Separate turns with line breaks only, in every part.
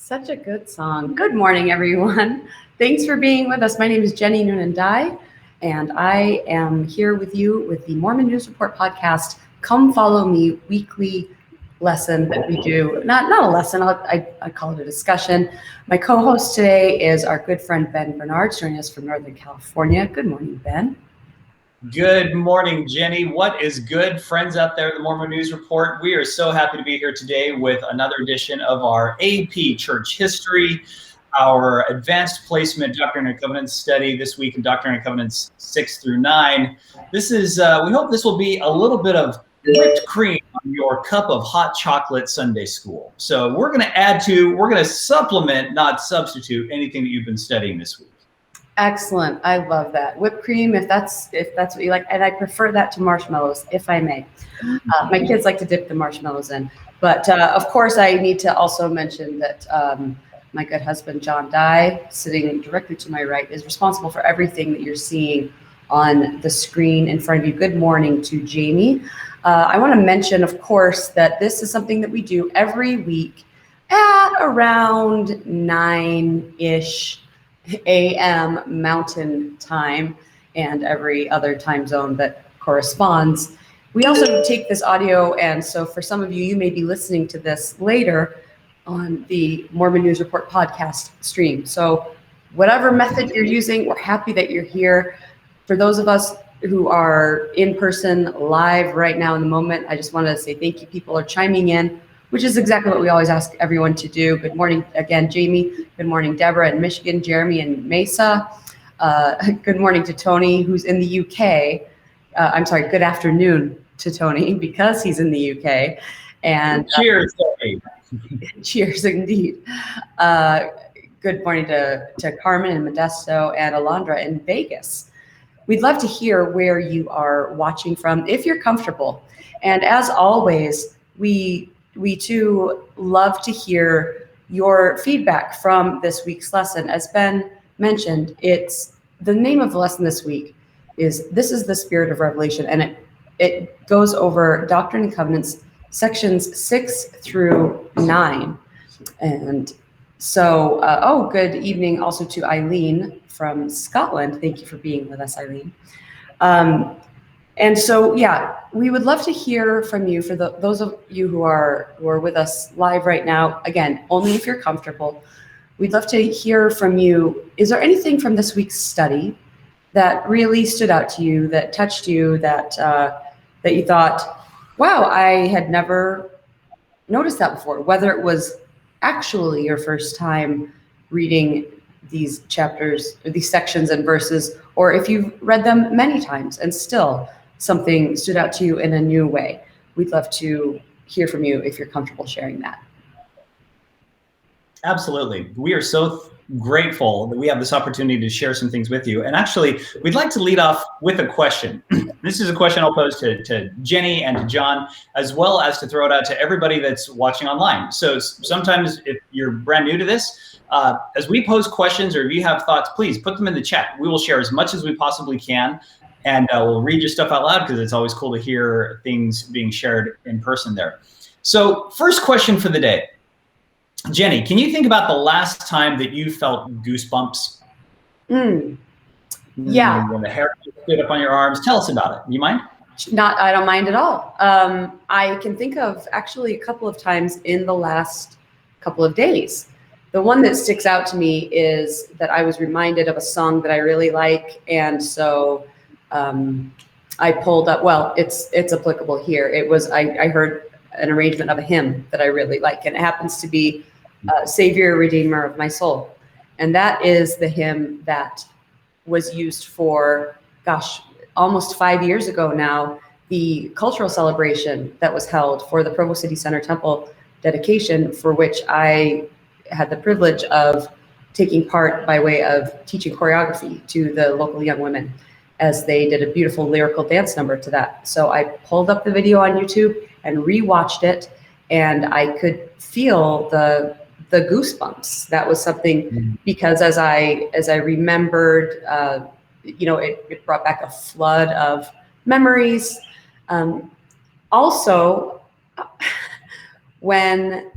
Such a good song. Good morning, everyone. Thanks for being with us. My name is Jenny Noonan-Dye, and I am here with you with the Mormon News Report podcast, Come Follow Me weekly lesson that we do. Not a lesson, I call it a discussion. My co-host today is our good friend Ben Bernard, joining us from Northern California. Good morning, Ben.
Good morning, Jenny. What is good, friends out there at the Mormon News Report? We are so happy to be here today with another edition of our AP Church History, our Advanced Placement Doctrine and Covenants study this week in Doctrine and Covenants 6 through 9. This is, we hope this will be a little bit of whipped cream on your cup of hot chocolate Sunday school. So we're going to supplement, not substitute, anything that you've been studying this week.
Excellent. I love that. Whipped cream, if that's what you like. And I prefer that to marshmallows, if I may. My kids like to dip the marshmallows in. But of course, I need to also mention that my good husband, John Dye, sitting directly to my right, is responsible for everything that you're seeing on the screen in front of you. Good morning to Jamie. I want to mention, of course, that this is something that we do every week at around 9-ish a.m. Mountain Time and every other time zone that corresponds. We also take this audio, and so for some of you, you may be listening to this later on the Mormon News Report podcast stream. So whatever method you're using, we're happy that you're here. For those of us who are in person live right now in the moment, I just wanted to say thank you. People are chiming in, which is exactly what we always ask everyone to do. Good morning again, Jamie. Good morning, Deborah in Michigan, Jeremy in Mesa. Good morning to Tony, who's in the UK. I'm sorry, good afternoon to Tony, because he's in the UK. And
cheers, Tony.
Cheers, indeed. Good morning to Carmen in Modesto and Alondra in Vegas. We'd love to hear where you are watching from, if you're comfortable. And as always, we too love to hear your feedback from this week's lesson. As Ben mentioned, it's the name of the lesson this week is This is the Spirit of Revelation, and it goes over Doctrine and Covenants sections 6 through 9. And so, good evening also to Eileen from Scotland. Thank you for being with us, Eileen. And so, yeah, we would love to hear from you. For those of you who are with us live right now, again, only if you're comfortable, we'd love to hear from you. Is there anything from this week's study that really stood out to you, that touched you, that you thought, wow, I had never noticed that before, whether it was actually your first time reading these chapters, or these sections and verses, or if you've read them many times and still something stood out to you in a new way. We'd love to hear from you if you're comfortable sharing that.
Absolutely. We are so grateful that we have this opportunity to share some things with you. And actually, we'd like to lead off with a question. This is a question I'll pose to Jenny and to John, as well as to throw it out to everybody that's watching online. So sometimes if you're brand new to this, as we pose questions or if you have thoughts, please put them in the chat. We will share as much as we possibly can. And we'll read your stuff out loud because it's always cool to hear things being shared in person there. So first question for the day. Jenny, can you think about the last time that you felt goosebumps?
Yeah.
When the hair stood up on your arms. Tell us about it. Do you mind?
I don't mind at all. I can think of actually a couple of times in the last couple of days. The one that sticks out to me is that I was reminded of a song that I really like. And so I pulled up, well, it's applicable here. It was, I heard an arrangement of a hymn that I really like, and it happens to be Savior, Redeemer of My Soul. And that is the hymn that was used for, almost 5 years ago now, the cultural celebration that was held for the Provo City Center Temple dedication, for which I had the privilege of taking part by way of teaching choreography to the local young women, as they did a beautiful lyrical dance number to that. So I pulled up the video on YouTube and rewatched it, and I could feel the goosebumps. That was something, because as I remembered, it brought back a flood of memories. Also, when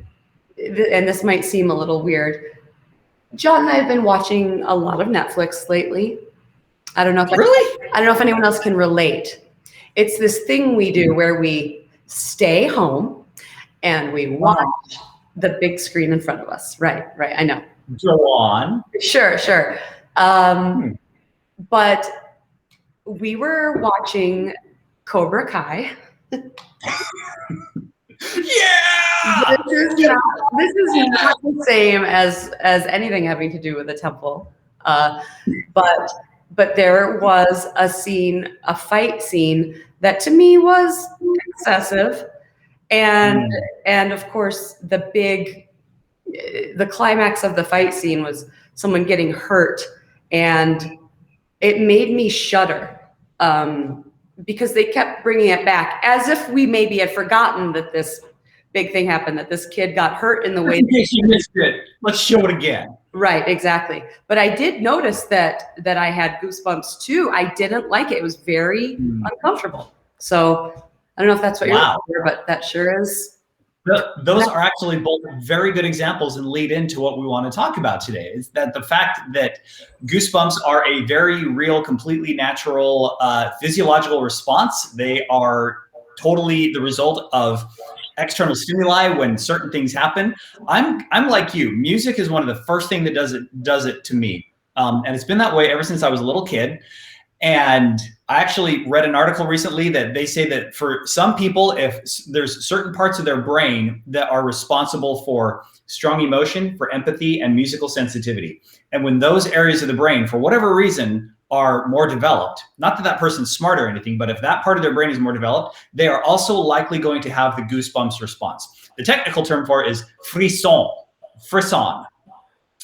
and this might seem a little weird, John and I have been watching a lot of Netflix lately. I don't know if I don't know if anyone else can relate. It's this thing we do where we stay home and we watch the big screen in front of us. Right. I know.
Go on.
Sure. But we were watching Cobra Kai.
Yeah.
This is not the same as anything having to do with the temple. But there was a fight scene that to me was excessive. And of course the climax of the fight scene was someone getting hurt, and it made me shudder because they kept bringing it back as if we maybe had forgotten that this big thing happened, that this kid got hurt in the way.
In case you missed it, let's show it again.
Right, exactly. But I did notice that I had goosebumps too. I didn't like it. It was very uncomfortable. So I don't know if that's what you're looking for, but that sure is.
Those are actually both very good examples and lead into what we want to talk about today. Is that the fact that goosebumps are a very real, completely natural physiological response. They are totally the result of external stimuli when certain things happen. I'm like you. Music is one of the first things that does it to me, and it's been that way ever since I was a little kid. And I actually read an article recently that they say that for some people, if there's certain parts of their brain that are responsible for strong emotion, for empathy, and musical sensitivity, and when those areas of the brain, for whatever reason, are more developed, not that that person's smart or anything, but if that part of their brain is more developed, they are also likely going to have the goosebumps response. The technical term for it is frisson.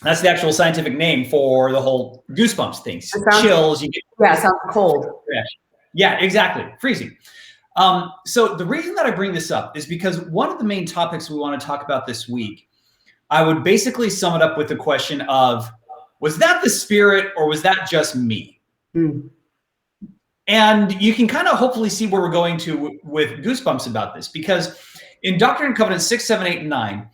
That's the actual scientific name for the whole goosebumps thing. Chills. You get,
it sounds cold.
Yeah, exactly. Freezing. So the reason that I bring this up is because one of the main topics we want to talk about this week, I would basically sum it up with the question of, was that the Spirit or was that just me? And you can kind of hopefully see where we're going to with goosebumps about this, because in Doctrine and Covenants 6, 7, 8, and 9,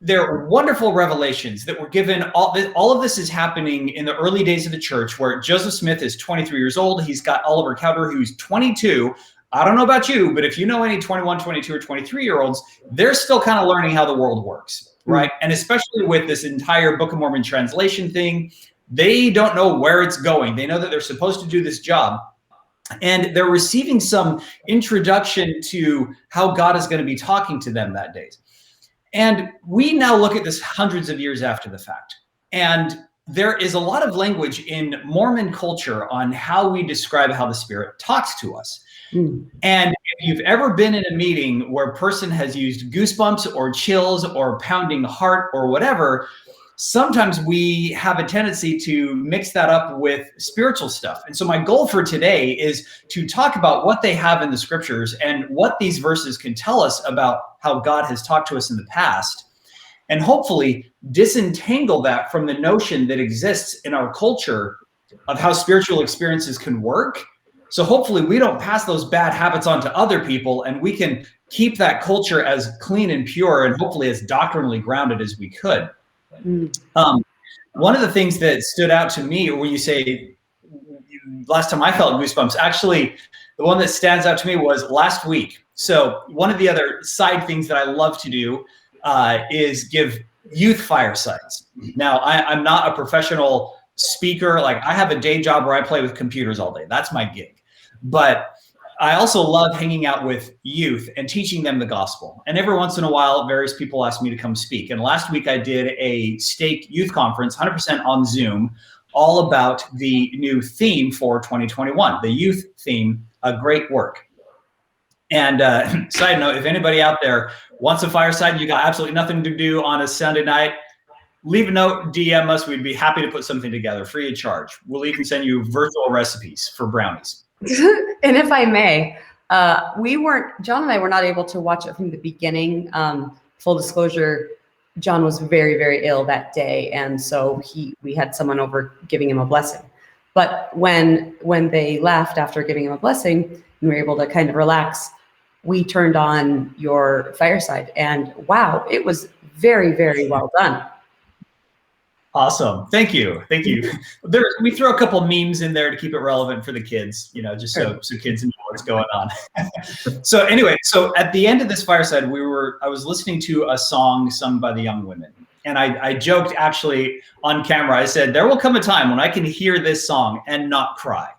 there are wonderful revelations that were given. All of this is happening in the early days of the church, where Joseph Smith is 23 years old. He's got Oliver Cowdery, who's 22. I don't know about you, but if you know any 21, 22, or 23-year-olds, they're still kind of learning how the world works, right? And especially with this entire Book of Mormon translation thing, they don't know where it's going. They know that they're supposed to do this job, and they're receiving some introduction to how God is going to be talking to them that day. And we now look at this hundreds of years after the fact. And there is a lot of language in Mormon culture on how we describe how the Spirit talks to us. And if you've ever been in a meeting where a person has used goosebumps or chills or pounding heart or whatever, sometimes we have a tendency to mix that up with spiritual stuff. And so my goal for today is to talk about what they have in the scriptures and what these verses can tell us about how God has talked to us in the past, and hopefully disentangle that from the notion that exists in our culture of how spiritual experiences can work. So hopefully we don't pass those bad habits on to other people, and we can keep that culture as clean and pure and hopefully as doctrinally grounded as we could. One of the things that stood out to me when you say last time I felt goosebumps, actually the one that stands out to me was last week. So one of the other side things that I love to do is give youth firesides. Now I'm not a professional speaker. Like, I have a day job where I play with computers all day. That's my gig. But I also love hanging out with youth and teaching them the gospel. And every once in a while, various people ask me to come speak. And last week I did a stake youth conference, 100% on Zoom, all about the new theme for 2021, the youth theme, a great work. And side note, if anybody out there wants a fireside and you got absolutely nothing to do on a Sunday night, leave a note, DM us. We'd be happy to put something together free of charge. We'll even send you virtual recipes for brownies.
And if I may, John and I were not able to watch it from the beginning. Full disclosure, John was very, very ill that day. And so we had someone over giving him a blessing. But when they left after giving him a blessing and we were able to kind of relax, we turned on your fireside, and wow, it was very, very well done.
Awesome. Thank you. Thank you. We throw a couple memes in there to keep it relevant for the kids, you know, just so kids know what's going on. So anyway, so at the end of this fireside, I was listening to a song sung by the Young Women. And I joked actually on camera, I said, there will come a time when I can hear this song and not cry.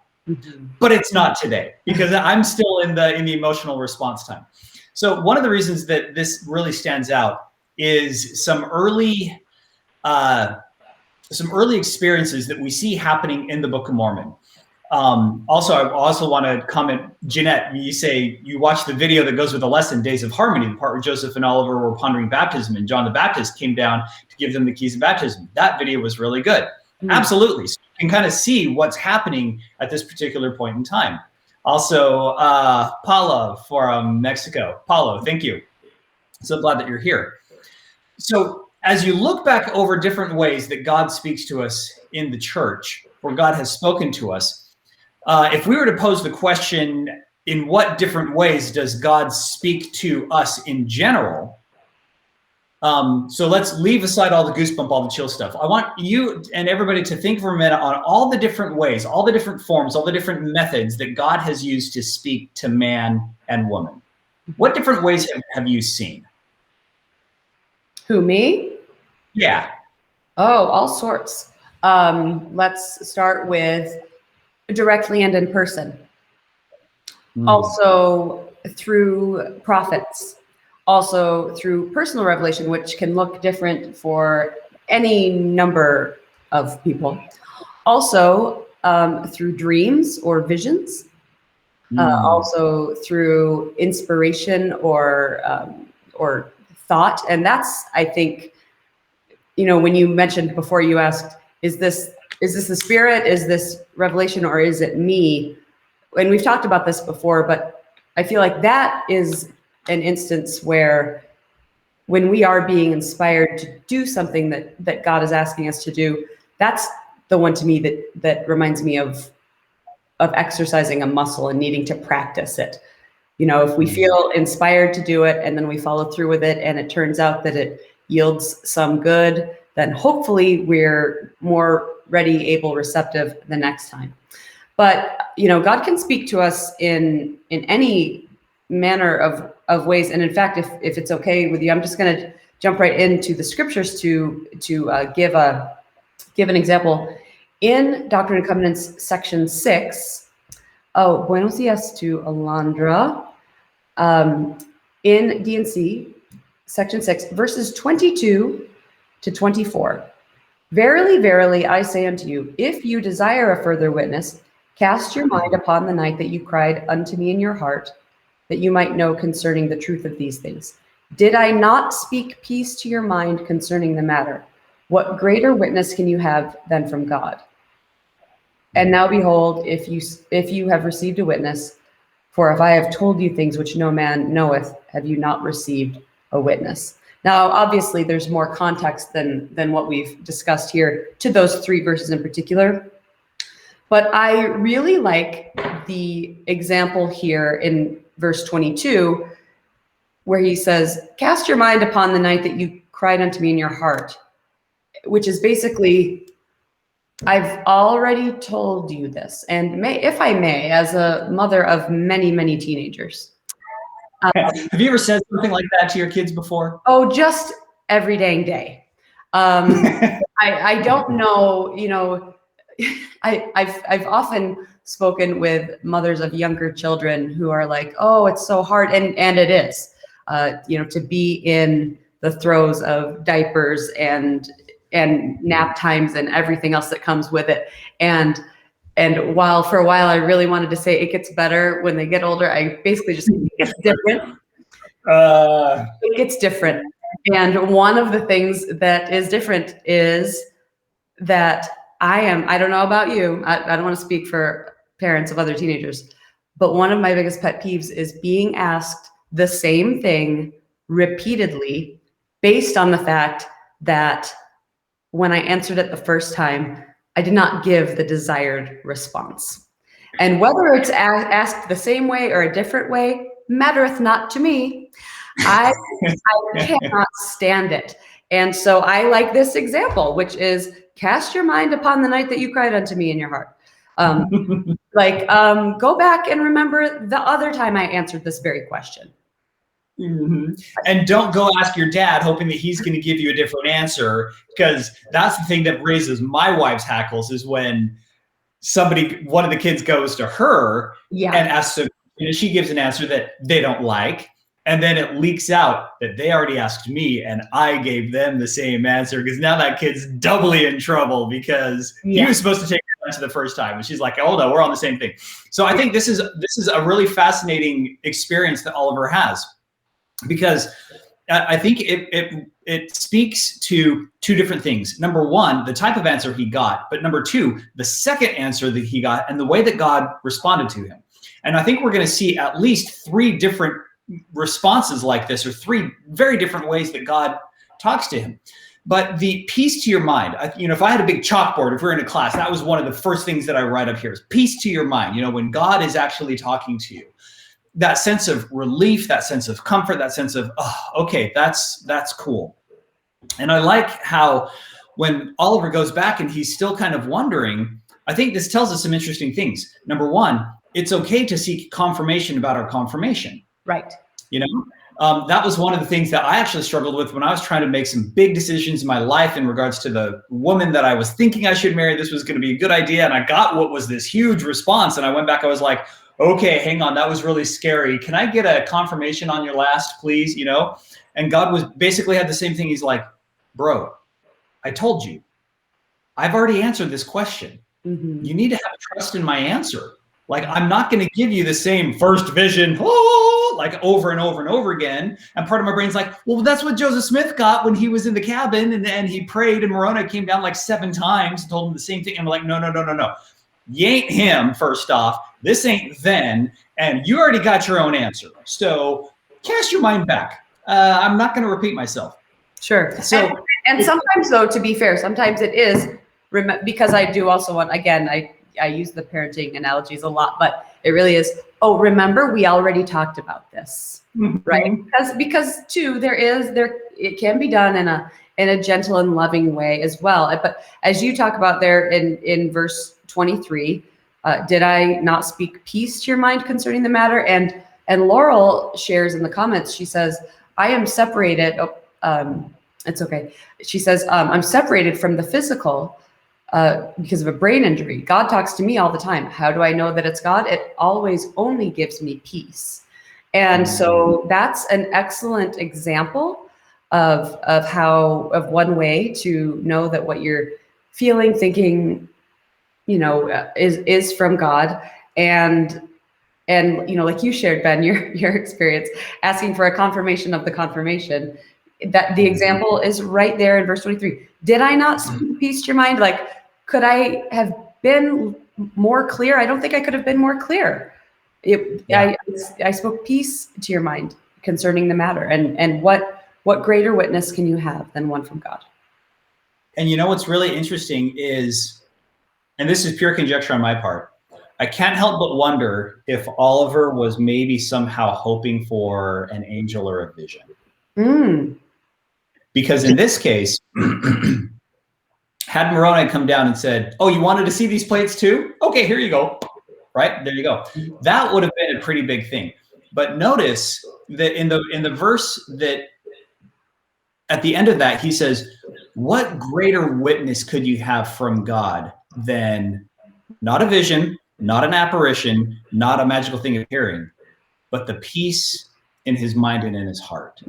But it's not today, because I'm still in the emotional response time. So one of the reasons that this really stands out is some early experiences that we see happening in the Book of Mormon. Also, I also want to comment, Jeanette, you say you watched the video that goes with the lesson, Days of Harmony, the part where Joseph and Oliver were pondering baptism and John the Baptist came down to give them the keys of baptism. That video was really good. Absolutely. So you can kind of see what's happening at this particular point in time. Also, Paula from Mexico. Paulo, thank you. So glad that you're here. So as you look back over different ways that God speaks to us in the church, or God has spoken to us, if we were to pose the question, in what different ways does God speak to us in general? So let's leave aside all the goosebump, all the chill stuff. I want you and everybody to think for a minute on all the different ways, all the different forms, all the different methods that God has used to speak to man and woman. What different ways have you seen?
Who, me?
Yeah.
Oh, all sorts. Let's start with directly and in person. Also through prophets. Also through personal revelation, which can look different for any number of people. Also through dreams or visions. Also through inspiration or thought. And that's, I think, you know, when you mentioned before, you asked, is this the Spirit? Is this revelation, or is it me? And we've talked about this before, but I feel like that is an instance where when we are being inspired to do something that God is asking us to do, that's the one to me that reminds me of exercising a muscle and needing to practice it. You know, if we feel inspired to do it and then we follow through with it and it turns out that it yields some good, then hopefully we're more ready, able, receptive the next time. But, you know, God can speak to us in any manner of ways. And in fact, if it's okay with you, I'm just going to jump right into the scriptures to give an example. In Doctrine and Covenants, section 6, oh, buenos dias to Alondra. In D&C, section 6, verses 22 to 24. Verily, verily, I say unto you, if you desire a further witness, cast your mind upon the night that you cried unto me in your heart, that you might know concerning the truth of these things. Did I not speak peace to your mind concerning the matter? What greater witness can you have than from God? And now behold, if you have received a witness, for if I have told you things which no man knoweth, have you not received a witness? Now, obviously, there's more context than what we've discussed here to those 3 verses in particular. But I really like the example here in verse 22, where he says, cast your mind upon the night that you cried unto me in your heart, which is basically, I've already told you this. And if I may, as a mother of many, many teenagers.
Have you ever said something like that to your kids before?
Oh, just every dang day. I don't know, you know, I've often spoken with mothers of younger children who are like, oh, it's so hard. And it is, you know, to be in the throes of diapers and nap times and everything else that comes with it. And while for a while I really wanted to say it gets better when they get older, I basically just think it gets different. It gets different. And one of the things that is different is that I don't know about you, I don't want to speak for parents of other teenagers, but one of my biggest pet peeves is being asked the same thing repeatedly based on the fact that when I answered it the first time, I did not give the desired response. And whether it's asked the same way or a different way, mattereth not to me. I cannot stand it. And so I like this example, which is cast your mind upon the night that you cried unto me in your heart. Go back and remember the other time I answered this very question.
Mm-hmm. And don't go ask your dad hoping that he's going to give you a different answer, because that's the thing that raises my wife's hackles, is when one of the kids goes to her and asks her, she gives an answer that they don't like. And then it leaks out that they already asked me and I gave them the same answer, because now that kid's doubly in trouble because he was supposed to take the answer the first time. And she's like, oh no, we're on the same thing. So I think this is a really fascinating experience that Oliver has, because I think it speaks to two different things. Number one, the type of answer he got, but number two, the second answer that he got and the way that God responded to him. And I think we're going to see at least three different responses like this, or three very different ways that God talks to him. But the peace to your mind, if I had a big chalkboard, if we're in a class, that was one of the first things that I write up here is peace to your mind. When God is actually talking to you, that sense of relief, that sense of comfort, that sense of, oh, okay, that's cool. And I like how when Oliver goes back and he's still kind of wondering, I think this tells us some interesting things. Number one, it's okay to seek confirmation about our confirmation.
Right.
That was one of the things that I actually struggled with when I was trying to make some big decisions in my life in regards to the woman that I was thinking I should marry. This was going to be a good idea. And I got what was this huge response. And I went back, I was like, okay, hang on, that was really scary. Can I get a confirmation on your last, please? And God was basically had the same thing. He's like, bro, I told you, I've already answered this question. Mm-hmm. You need to have trust in my answer. Like, I'm not going to give you the same first vision, like over and over and over again. And part of my brain's like, well, that's what Joseph Smith got when he was in the cabin and he prayed and Moroni came down like 7 times and told him the same thing. And I'm like, no. You ain't him, first off. This ain't then. And you already got your own answer. So cast your mind back. I'm not going to repeat myself.
Sure. So, and sometimes, though, to be fair, sometimes it is, because I do also want, again, I use the parenting analogies a lot, but it really is, oh, remember, we already talked about this, right? Because too, it can be done in a gentle and loving way as well. But as you talk about there in verse 23, did I not speak peace to your mind concerning the matter? And Laurel shares in the comments, she says, I am separated. It's okay. She says, I'm separated from the physical because of a brain injury. God talks to me all the time. How do I know that it's God? It always only gives me peace. And so that's an excellent example of one way to know that what you're feeling, thinking, is from God. And like you shared, Ben, your experience asking for a confirmation of the confirmation, that the example is right there in verse 23. Did I not speak peace to your mind? Like, could I have been more clear? I don't think I could have been more clear. I spoke peace to your mind concerning the matter. And what greater witness can you have than one from God?
And what's really interesting is, and this is pure conjecture on my part, I can't help but wonder if Oliver was maybe somehow hoping for an angel or a vision. Because in this case, had Moroni come down and said, oh, you wanted to see these plates too? Okay, here you go. Right, there you go. That would have been a pretty big thing. But notice that in the verse that at the end of that, he says, what greater witness could you have from God than not a vision, not an apparition, not a magical thing appearing, but the peace in his mind and in his heart?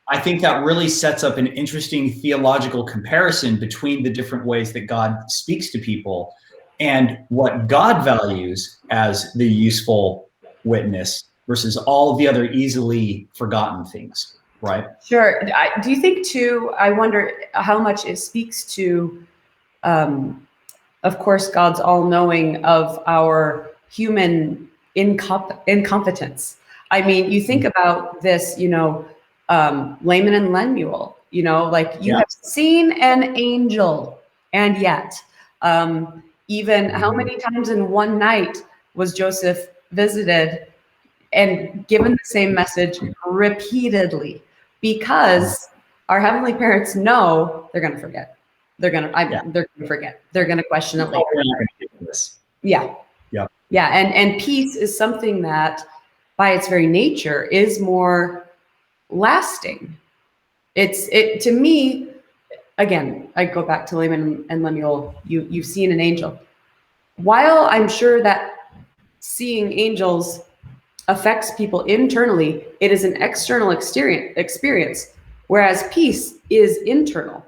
I think that really sets up an interesting theological comparison between the different ways that God speaks to people and what God values as the useful witness versus all the other easily forgotten things, right?
Sure. Do you think too, I wonder how much it speaks to, of course, God's all-knowing of our human incompetence. I mean, you think about this, Laman and Lemuel, like you have seen an angel, and yet, even how many times in one night was Joseph visited and given the same message repeatedly? Because our heavenly parents know they're going to forget. They're going to forget. They're going to question it later.
We're not going to do this.
Yeah.
Yeah.
Yeah. And peace is something that by its very nature is more lasting. To me, again, I go back to Laman and Lemuel, you've seen an angel. While I'm sure that seeing angels affects people internally, it is an external experience, whereas peace is internal.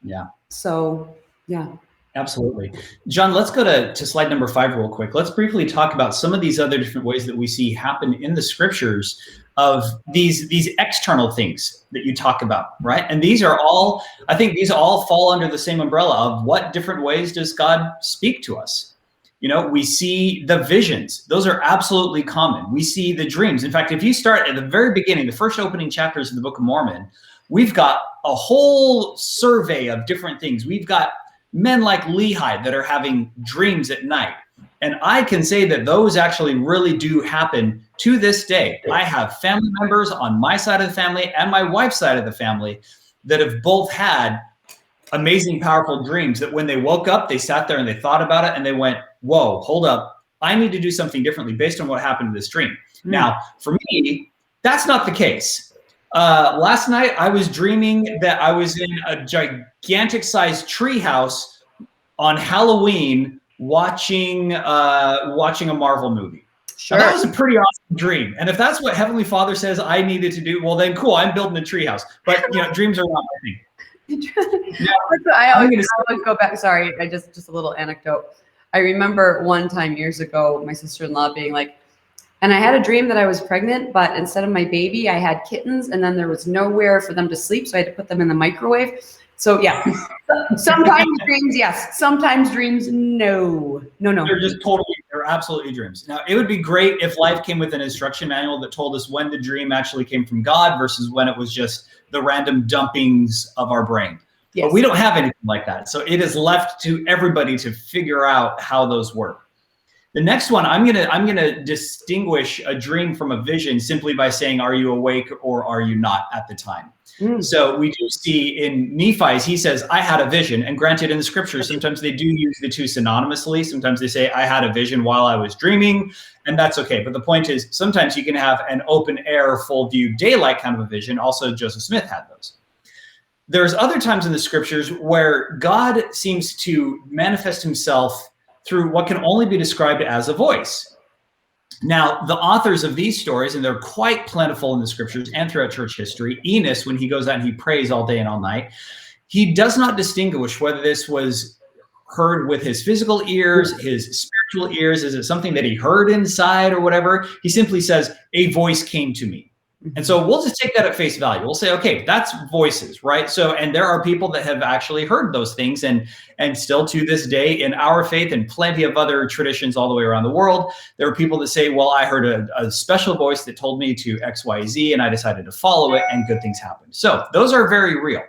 Yeah.
So, yeah.
Absolutely. John, let's go to slide number 5 real quick. Let's briefly talk about some of these other different ways that we see happen in the scriptures of these external things that you talk about, right? And these are all, I think these all fall under the same umbrella of what different ways does God speak to us? You know, we see the visions. Those are absolutely common. We see the dreams. In fact, if you start at the very beginning, the first opening chapters of the Book of Mormon, we've got a whole survey of different things. We've got men like Lehi that are having dreams at night. And I can say that those actually really do happen to this day. I have family members on my side of the family and my wife's side of the family that have both had amazing, powerful dreams that when they woke up, they sat there and they thought about it and they went, whoa, hold up. I need to do something differently based on what happened in this dream. Now, for me, that's not the case. Last night, I was dreaming that I was in a gigantic sized tree house on Halloween watching a Marvel movie.
Sure.
Now, that was a pretty awesome dream. And if that's what Heavenly Father says I needed to do, well, then cool, I'm building a tree house. But, you know, dreams are not my thing.
I always go back. Sorry, just a little anecdote. I remember one time years ago, my sister-in-law being like, and I had a dream that I was pregnant, but instead of my baby, I had kittens, and then there was nowhere for them to sleep, so I had to put them in the microwave. So yeah, sometimes dreams, yes. Sometimes dreams, no.
They're just they're absolutely dreams. Now, it would be great if life came with an instruction manual that told us when the dream actually came from God versus when it was just the random dumpings of our brain. Yes. But we don't have anything like that. So it is left to everybody to figure out how those work. The next one, I'm gonna distinguish a dream from a vision simply by saying, are you awake or are you not at the time? So we do see in Nephi's, he says, I had a vision. And granted, in the scriptures, sometimes they do use the two synonymously. Sometimes they say, I had a vision while I was dreaming, and that's okay. But the point is, sometimes you can have an open air, full view daylight kind of a vision. Also, Joseph Smith had those. There's other times in the scriptures where God seems to manifest himself through what can only be described as a voice. Now, the authors of these stories, and they're quite plentiful in the scriptures and throughout church history, Enos, when he goes out and he prays all day and all night, he does not distinguish whether this was heard with his physical ears, his spiritual ears, is it something that he heard inside or whatever? He simply says, a voice came to me. And so we'll just take that at face value. We'll say, okay, that's voices, right? So, and there are people that have actually heard those things, and still to this day in our faith and plenty of other traditions all the way around the world, there are people that say, well, I heard a special voice that told me to X, Y, Z, and I decided to follow it, and good things happened. So those are very real.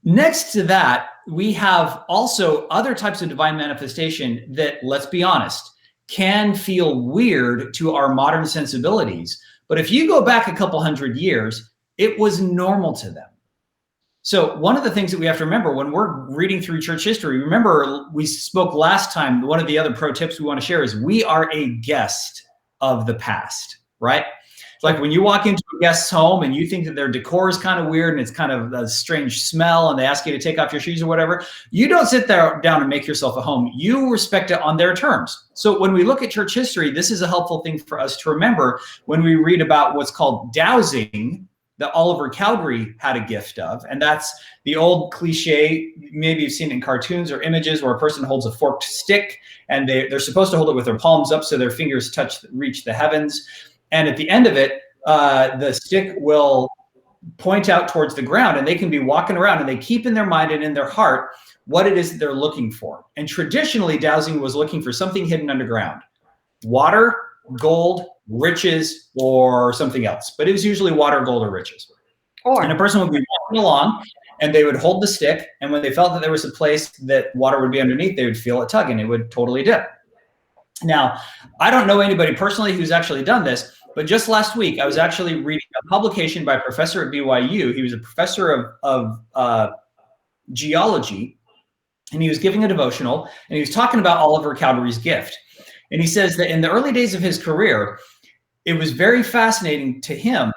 Next to that, we have also other types of divine manifestation that, let's be honest, can feel weird to our modern sensibilities. But if you go back a couple hundred years, it was normal to them. So one of the things that we have to remember when we're reading through church history, remember we spoke last time, one of the other pro tips we want to share is we are a guest of the past, right? Like when you walk into a guest's home and you think that their decor is kind of weird and it's kind of a strange smell and they ask you to take off your shoes or whatever, you don't sit there down and make yourself a home. You respect it on their terms. So when we look at church history, this is a helpful thing for us to remember when we read about what's called dowsing that Oliver Cowdery had a gift of. And that's the old cliche, maybe you've seen it in cartoons or images where a person holds a forked stick and they're supposed to hold it with their palms up so their fingers reach the heavens. And at the end of it, the stick will point out towards the ground and they can be walking around and they keep in their mind and in their heart what it is that they're looking for. And traditionally, dowsing was looking for something hidden underground. Water, gold, riches, or something else. But it was usually water, gold, or riches. And a person would be walking along and they would hold the stick. And when they felt that there was a place that water would be underneath, they would feel it tug and it would totally dip. Now, I don't know anybody personally who's actually done this, But just last week, I was actually reading a publication by a professor at BYU. He was a professor of geology, and he was giving a devotional, and he was talking about Oliver Cowdery's gift. And he says that in the early days of his career, it was very fascinating to him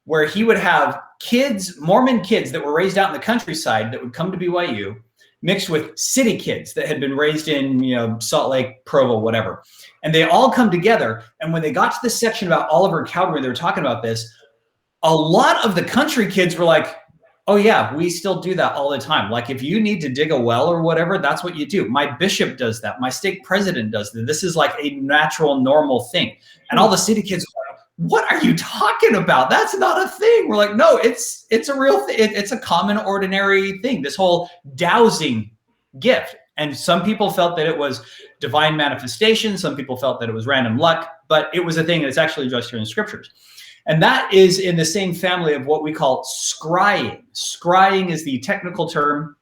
where he would have kids, Mormon kids that were raised out in the countryside that would come to BYU, mixed with city kids that had been raised in, Salt Lake, Provo, whatever. And they all come together. And when they got to this section about Oliver Cowdery, they were talking about this. A lot of the country kids were like, oh yeah, we still do that all the time. Like if you need to dig a well or whatever, that's what you do. My bishop does that. My stake president does that. This is like a natural, normal thing. And all the city kids were like, what are you talking about? That's not a thing. We're like, no, it's a real thing. It's a common, ordinary thing. This whole dowsing gift. And some people felt that it was divine manifestation. Some people felt that it was random luck, but it was a thing that's actually addressed here in the scriptures. And that is in the same family of what we call scrying. Scrying is the technical term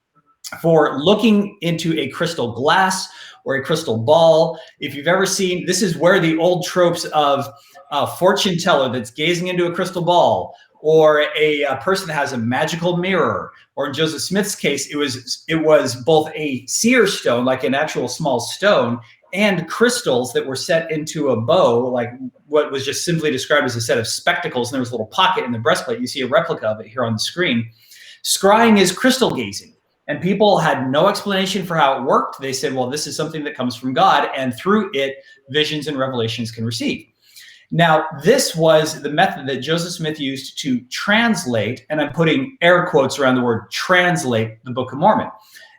for looking into a crystal glass or a crystal ball. If you've ever seen, this is where the old tropes of a fortune teller that's gazing into a crystal ball, or a person that has a magical mirror, or in Joseph Smith's case, it was both a seer stone, like an actual small stone, and crystals that were set into a bow, like what was just simply described as a set of spectacles, and there was a little pocket in the breastplate. You see a replica of it here on the screen. Scrying is crystal gazing, and people had no explanation for how it worked. They said, well, this is something that comes from God, and through it, visions and revelations can receive. Now, this was the method that Joseph Smith used to translate, and I'm putting air quotes around the word translate, the Book of Mormon.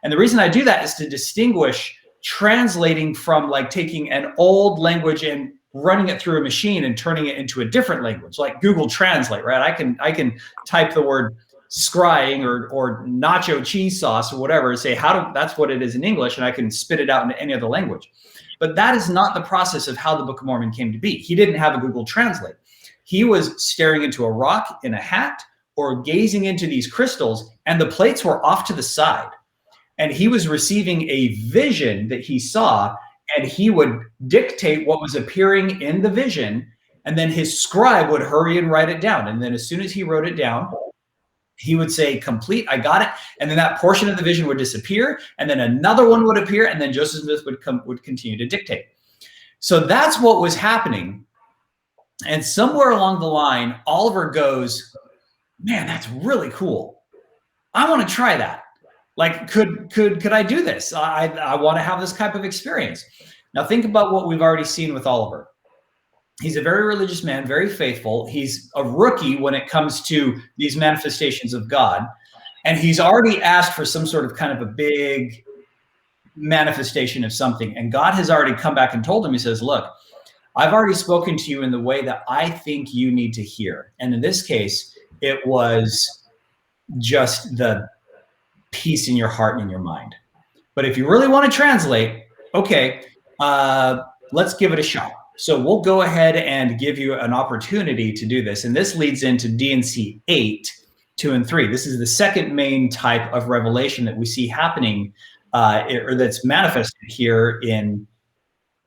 And the reason I do that is to distinguish translating from like taking an old language and running it through a machine and turning it into a different language, like Google Translate, right? I can type the word scrying or nacho cheese sauce or whatever and say that's what it is in English, and I can spit it out into any other language. But that is not the process of how the Book of Mormon came to be. He didn't have a Google Translate. He was staring into a rock in a hat or gazing into these crystals, and the plates were off to the side. And he was receiving a vision that he saw, and he would dictate what was appearing in the vision, and then his scribe would hurry and write it down. And then as soon as he wrote it down, he would say, complete, I got it. And then that portion of the vision would disappear, and then another one would appear, and then Joseph Smith would continue to dictate. So that's what was happening. And somewhere along the line, Oliver goes, man, that's really cool. I want to try that. Like, could I do this? I want to have this type of experience. Now think about what we've already seen with Oliver. He's a very religious man, very faithful. He's a rookie when it comes to these manifestations of God. And he's already asked for some sort of kind of a big manifestation of something. And God has already come back and told him, he says, look, I've already spoken to you in the way that I think you need to hear. And in this case, it was just the peace in your heart and in your mind. But if you really want to translate, okay, let's give it a shot. So we'll go ahead and give you an opportunity to do this. And this leads into D&C 8, 2, and 3. This is the second main type of revelation that we see happening, or that's manifested here in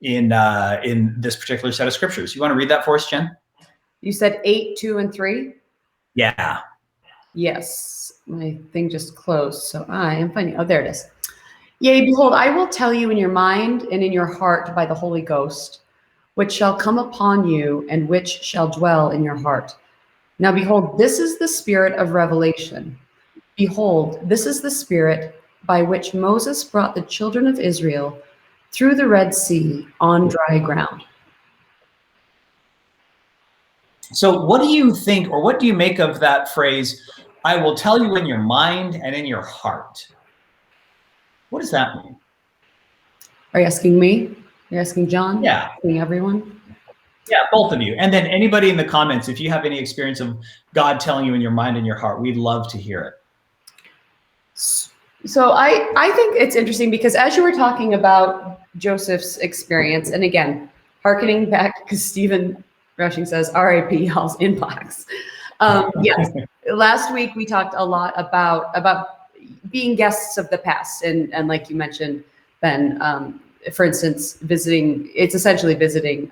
this particular set of scriptures. You want to read that for us, Jen?
You said 8, 2, and 3?
Yeah.
Yes. My thing just closed, so I am finding. Oh, there it is. Yea, behold, I will tell you in your mind and in your heart by the Holy Ghost, which shall come upon you and which shall dwell in your heart. Now, behold, this is the spirit of revelation. Behold, this is the spirit by which Moses brought the children of Israel through the Red Sea on dry ground.
So what do you think, or what do you make of that phrase, I will tell you in your mind and in your heart? What does that mean?
Are you asking me? You're asking John?
Yeah.
Asking everyone?
Yeah, both of you. And then anybody in the comments, if you have any experience of God telling you in your mind and your heart, we'd love to hear it.
So I think it's interesting because as you were talking about Joseph's experience, and again, hearkening back, because Stephen Rushing says, RIP, y'all's inbox. Yes, last week we talked a lot about being guests of the past. And like you mentioned, Ben, for instance, it's essentially visiting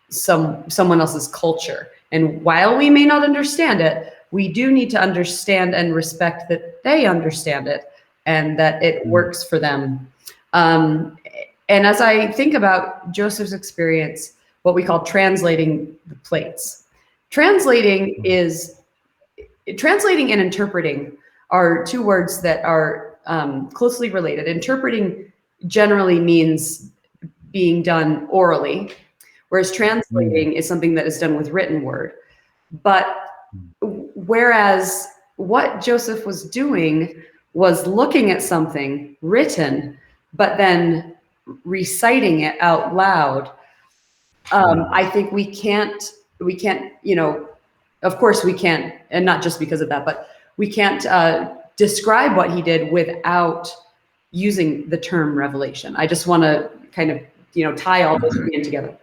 someone else's culture. And while we may not understand it, we do need to understand and respect that they understand it and that it works for them. And as I think about Joseph's experience, what we call translating the plates. Translating and interpreting are two words that are closely related. Interpreting generally means being done orally, whereas translating is something that is done with written word. But whereas what Joseph was doing was looking at something written, but then reciting it out loud. I think we can't, of course we can't, and not just because of that, but we can't describe what he did without using the term revelation. I just want to kind of, tie all those in together.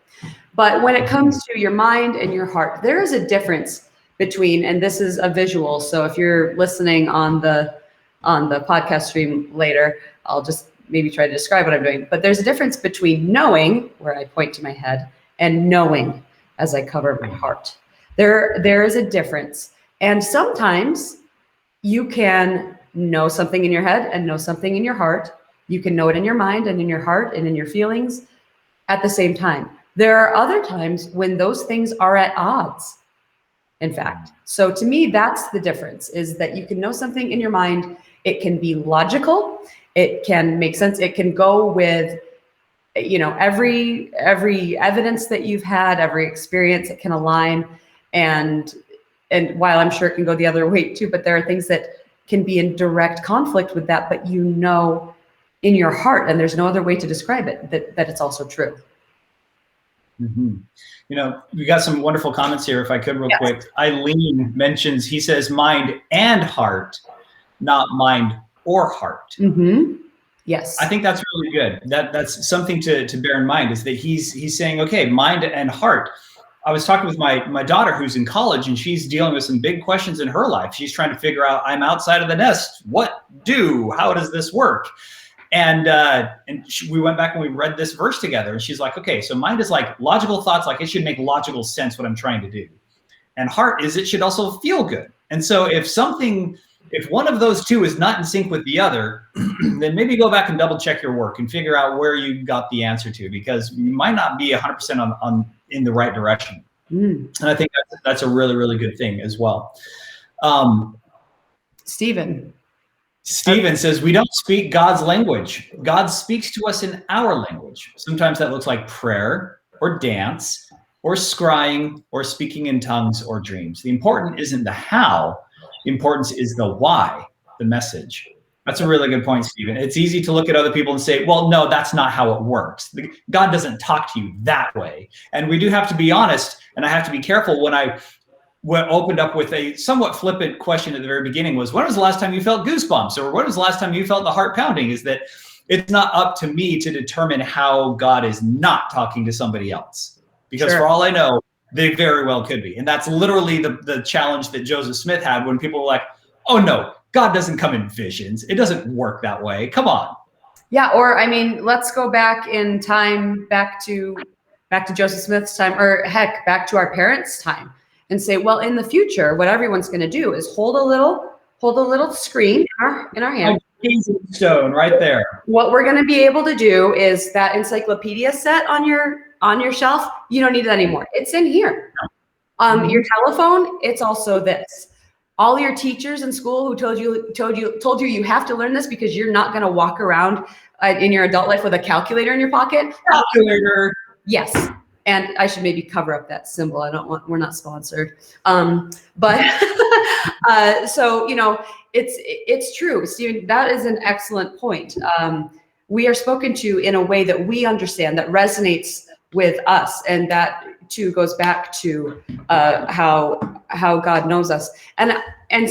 But when it comes to your mind and your heart, there is a difference between, and this is a visual. So if you're listening on the podcast stream later, I'll just maybe try to describe what I'm doing. But there's a difference between knowing, where I point to my head, and knowing as I cover my heart. There is a difference. And sometimes you can know something in your head and know something in your heart. You can know it in your mind and in your heart and in your feelings at the same time. There are other times when those things are at odds, in fact. So to me, that's the difference, is that you can know something in your mind. It can be logical. It can make sense. It can go with, every evidence that you've had, every experience. It can align. And while I'm sure it can go the other way too, but there are things that can be in direct conflict with that, but in your heart, and there's no other way to describe it, that it's also true.
Mm-hmm. We got some wonderful comments here, if I could real quick. Eileen mentions, he says mind and heart, not mind or heart.
Mm-hmm. Yes.
I think that's really good. That's something to bear in mind, is that he's saying, okay, mind and heart. I was talking with my daughter who's in college, and she's dealing with some big questions in her life. She's trying to figure out, I'm outside of the nest. How does this work? And we went back and we read this verse together, and she's like, okay, so mind is like logical thoughts, like it should make logical sense what I'm trying to do. And heart is, it should also feel good. And so if one of those two is not in sync with the other, then maybe go back and double check your work and figure out where you got the answer to, because you might not be 100% in the right direction. And I think that's a really, really good thing as well.
Stephen
says, we don't speak God's language. God speaks to us in our language. Sometimes that looks like prayer or dance or scrying or speaking in tongues or dreams. The important isn't the how. The importance is the why, the message. That's a really good point, Stephen. It's easy to look at other people and say, well, no, that's not how it works. God doesn't talk to you that way. And we do have to be honest, and I have to be careful when I opened up with a somewhat flippant question at the very beginning was, when was the last time you felt goosebumps? Or when was the last time you felt the heart pounding? Is that it's not up to me to determine how God is not talking to somebody else. Because for all I know, they very well could be. And that's literally the challenge that Joseph Smith had when people were like, oh no, God doesn't come in visions. It doesn't work that way. Come on.
Yeah, or let's go back in time, back to Joseph Smith's time, or heck, back to our parents' time, and say, well, in the future, what everyone's going to do is hold a little screen in our hand.
Stone right there.
What we're going to be able to do is that encyclopedia set on your shelf. You don't need it anymore. It's in here. Your telephone. It's also this. All your teachers in school who told you you have to learn this because you're not going to walk around in your adult life with a calculator in your pocket.
Calculator.
Yes. And I should maybe cover up that symbol. We're not sponsored. But so, it's true, Stephen, that is an excellent point. We are spoken to in a way that we understand, that resonates with us. And that too goes back to how God knows us. And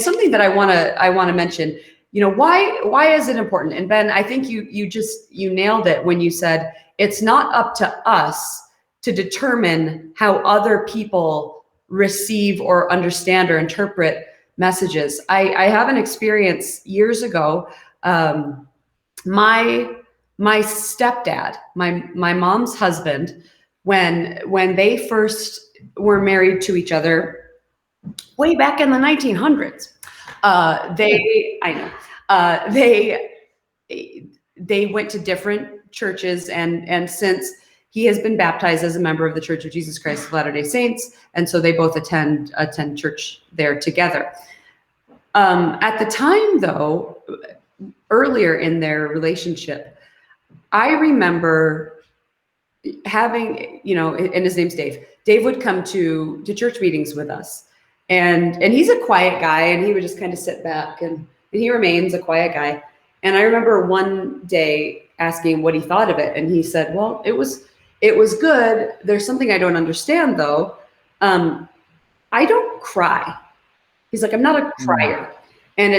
something that I want to mention, why is it important? And Ben, I think you nailed it when you said it's not up to us to determine how other people receive or understand or interpret messages. I have an experience years ago. My stepdad, my mom's husband, when they first were married to each other way back in the 1900s. They went to different churches, and since he has been baptized as a member of the Church of Jesus Christ of Latter-day Saints, and so they both attend church there together. At the time, though, earlier in their relationship, I remember having, and his name's Dave. Dave would come to church meetings with us, and he's a quiet guy, and he would just kind of sit back, and he remains a quiet guy. And I remember one day asking what he thought of it, and he said, "Well, it was good. There's something I don't understand, though. I don't cry." He's like, "I'm not a crier," and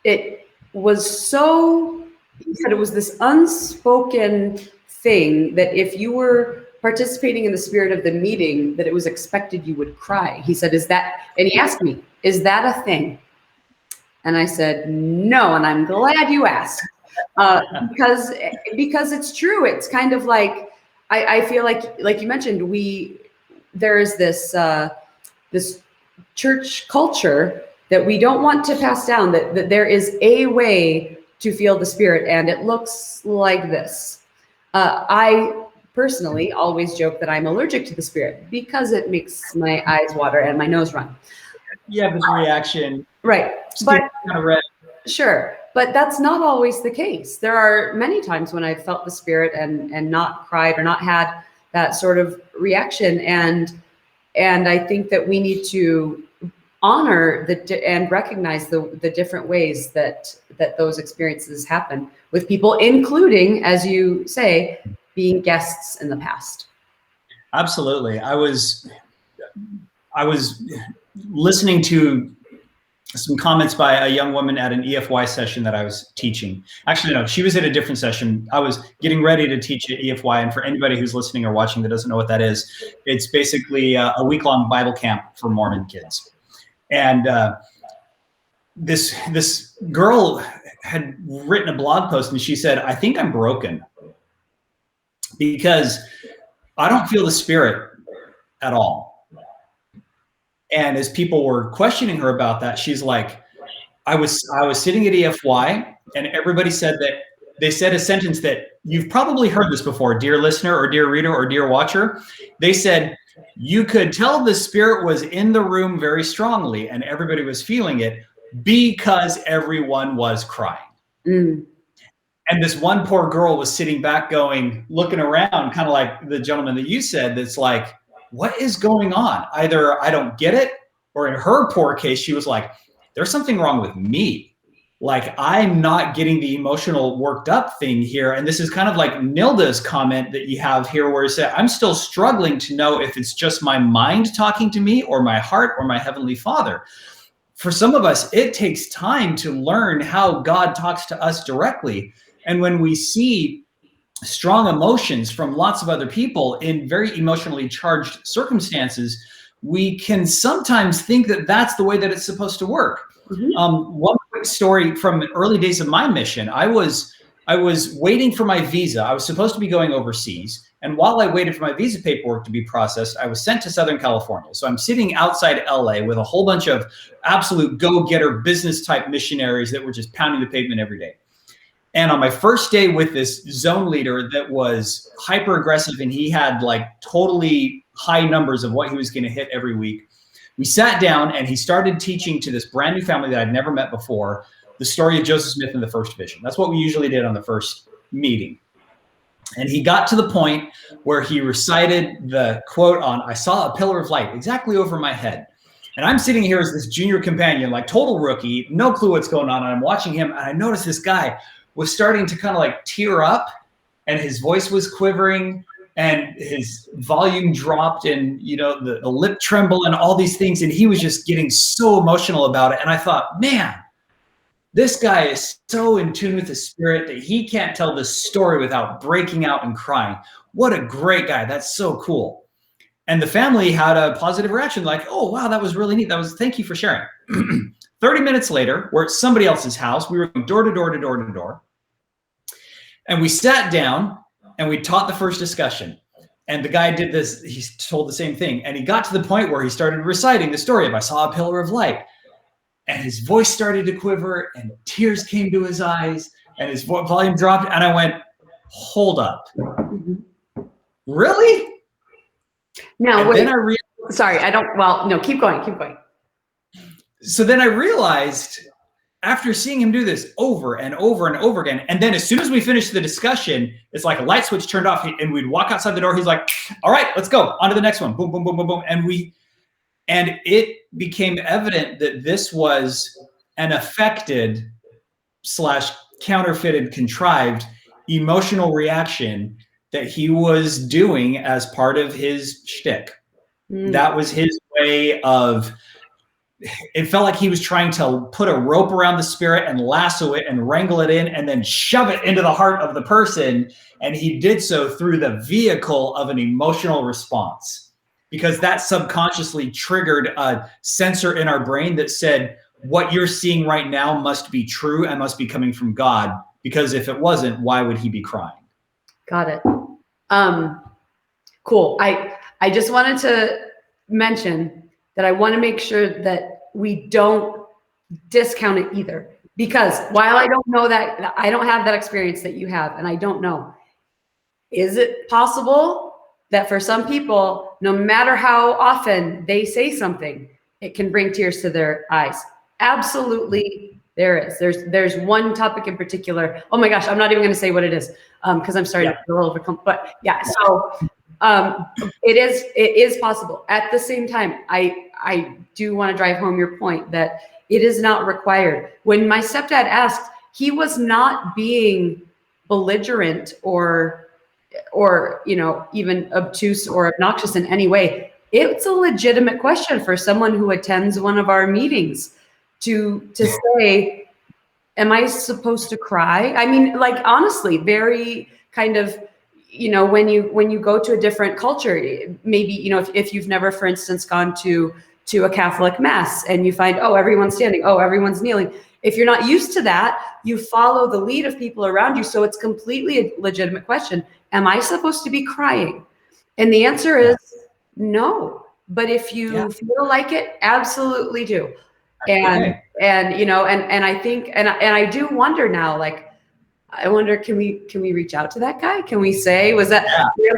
it was so. He said it was this unspoken thing that if you were participating in the spirit of the meeting, that it was expected you would cry. He said, "Is that?" And he asked me, "Is that a thing?" And I said, "No," and I'm glad you asked, because it's true. It's kind of like I feel like you mentioned, there is this this church culture that we don't want to pass down, that there is a way to feel the Spirit, and it looks like this. I personally always joke that I'm allergic to the Spirit because it makes my eyes water and my nose run.
You have this reaction.
Right. But
kind of red.
Sure. But that's not always the case. There are many times when I've felt the Spirit and not cried or not had that sort of reaction. And I think that we need to honor and recognize the different ways that those experiences happen with people, including, as you say, being guests in the past.
Absolutely. I was listening to some comments by a young woman at an EFY session that I was teaching. Actually, no, she was at a different session. I was getting ready to teach at EFY, and for anybody who's listening or watching that doesn't know what that is, it's basically a week-long Bible camp for Mormon kids. And this girl had written a blog post, and she said, "I think I'm broken because I don't feel the Spirit at all." And as people were questioning her about that, she's like, I was sitting at EFY, and everybody said that they said a sentence that you've probably heard this before, dear listener or dear reader or dear watcher. They said, you could tell the Spirit was in the room very strongly and everybody was feeling it because everyone was crying. Mm. And this one poor girl was sitting back looking around, kind of like the gentleman that you said, that's like, what is going on? Either I don't get it, or in her poor case, she was like, there's something wrong with me. Like, I'm not getting the emotional worked up thing here. And this is kind of like Nilda's comment that you have here, where it said, I'm still struggling to know if it's just my mind talking to me or my heart or my Heavenly Father. For some of us, it takes time to learn how God talks to us directly. And when we see strong emotions from lots of other people in very emotionally charged circumstances, we can sometimes think that that's the way that it's supposed to work. Mm-hmm. One quick story from early days of my mission. I was waiting for my visa. I was supposed to be going overseas. And while I waited for my visa paperwork to be processed, I was sent to Southern California. So I'm sitting outside LA with a whole bunch of absolute go-getter business type missionaries that were just pounding the pavement every day. And on my first day with this zone leader that was hyper aggressive, and he had like totally high numbers of what he was going to hit every week, we sat down and he started teaching to this brand new family that I'd never met before, the story of Joseph Smith in the First Vision. That's what we usually did on the first meeting. And he got to the point where he recited the quote on, I saw a pillar of light exactly over my head. And I'm sitting here as this junior companion, like total rookie, no clue what's going on. And I'm watching him, and I noticed this guy was starting to kind of like tear up, and his voice was quivering and his volume dropped, and the lip tremble and all these things. And he was just getting so emotional about it. And I thought, man, this guy is so in tune with the Spirit that he can't tell this story without breaking out and crying. What a great guy. That's so cool. And the family had a positive reaction, like, oh, wow, that was really neat. Thank you for sharing. 30 minutes later, we're at somebody else's house. We were going door to door to door to door. And we sat down and we taught the first discussion. And the guy did this, he told the same thing. And he got to the point where he started reciting the story of I saw a pillar of light. And his voice started to quiver and tears came to his eyes and his volume dropped. And I went, hold up. Really?
Now, wait.
Then
sorry, I don't, well, no, keep going.
So then I realized after seeing him do this over and over and over again, and then as soon as we finished the discussion, it's like a light switch turned off and we'd walk outside the door. He's like, all right, let's go on to the next one. Boom, boom, boom, boom, boom. And it became evident that this was an affected / counterfeited, contrived emotional reaction that he was doing as part of his shtick. That was his way of, it felt like he was trying to put a rope around the spirit and lasso it and wrangle it in and then shove it into the heart of the person. And he did so through the vehicle of an emotional response, because that subconsciously triggered a sensor in our brain that said, what you're seeing right now must be true and must be coming from God, because if it wasn't, why would he be crying?
Got it. Cool. I just wanted to mention that I want to make sure that we don't discount it either, because while I don't know that, I don't have that experience that you have, and I don't know, is it possible that for some people, no matter how often they say something, it can bring tears to their eyes? Absolutely, there is. There's one topic in particular. Oh my gosh, I'm not even going to say what it is, because I'm starting to feel a little bit, but yeah. So it is possible. At the same time, I do want to drive home your point that it is not required. When my stepdad asked, he was not being belligerent or even obtuse or obnoxious in any way. It's a legitimate question for someone who attends one of our meetings to say, am I supposed to cry? I mean, like, honestly, very kind of, when you go to a different culture, maybe, if you've never, for instance, gone to a Catholic mass and you find, oh, everyone's standing, oh, everyone's kneeling. If you're not used to that, you follow the lead of people around you. So it's completely a legitimate question. Am I supposed to be crying? And the answer is no. But if you feel like it, absolutely do. And I think, and I do wonder now, like, I wonder, can we reach out to that guy? Can we say, was that,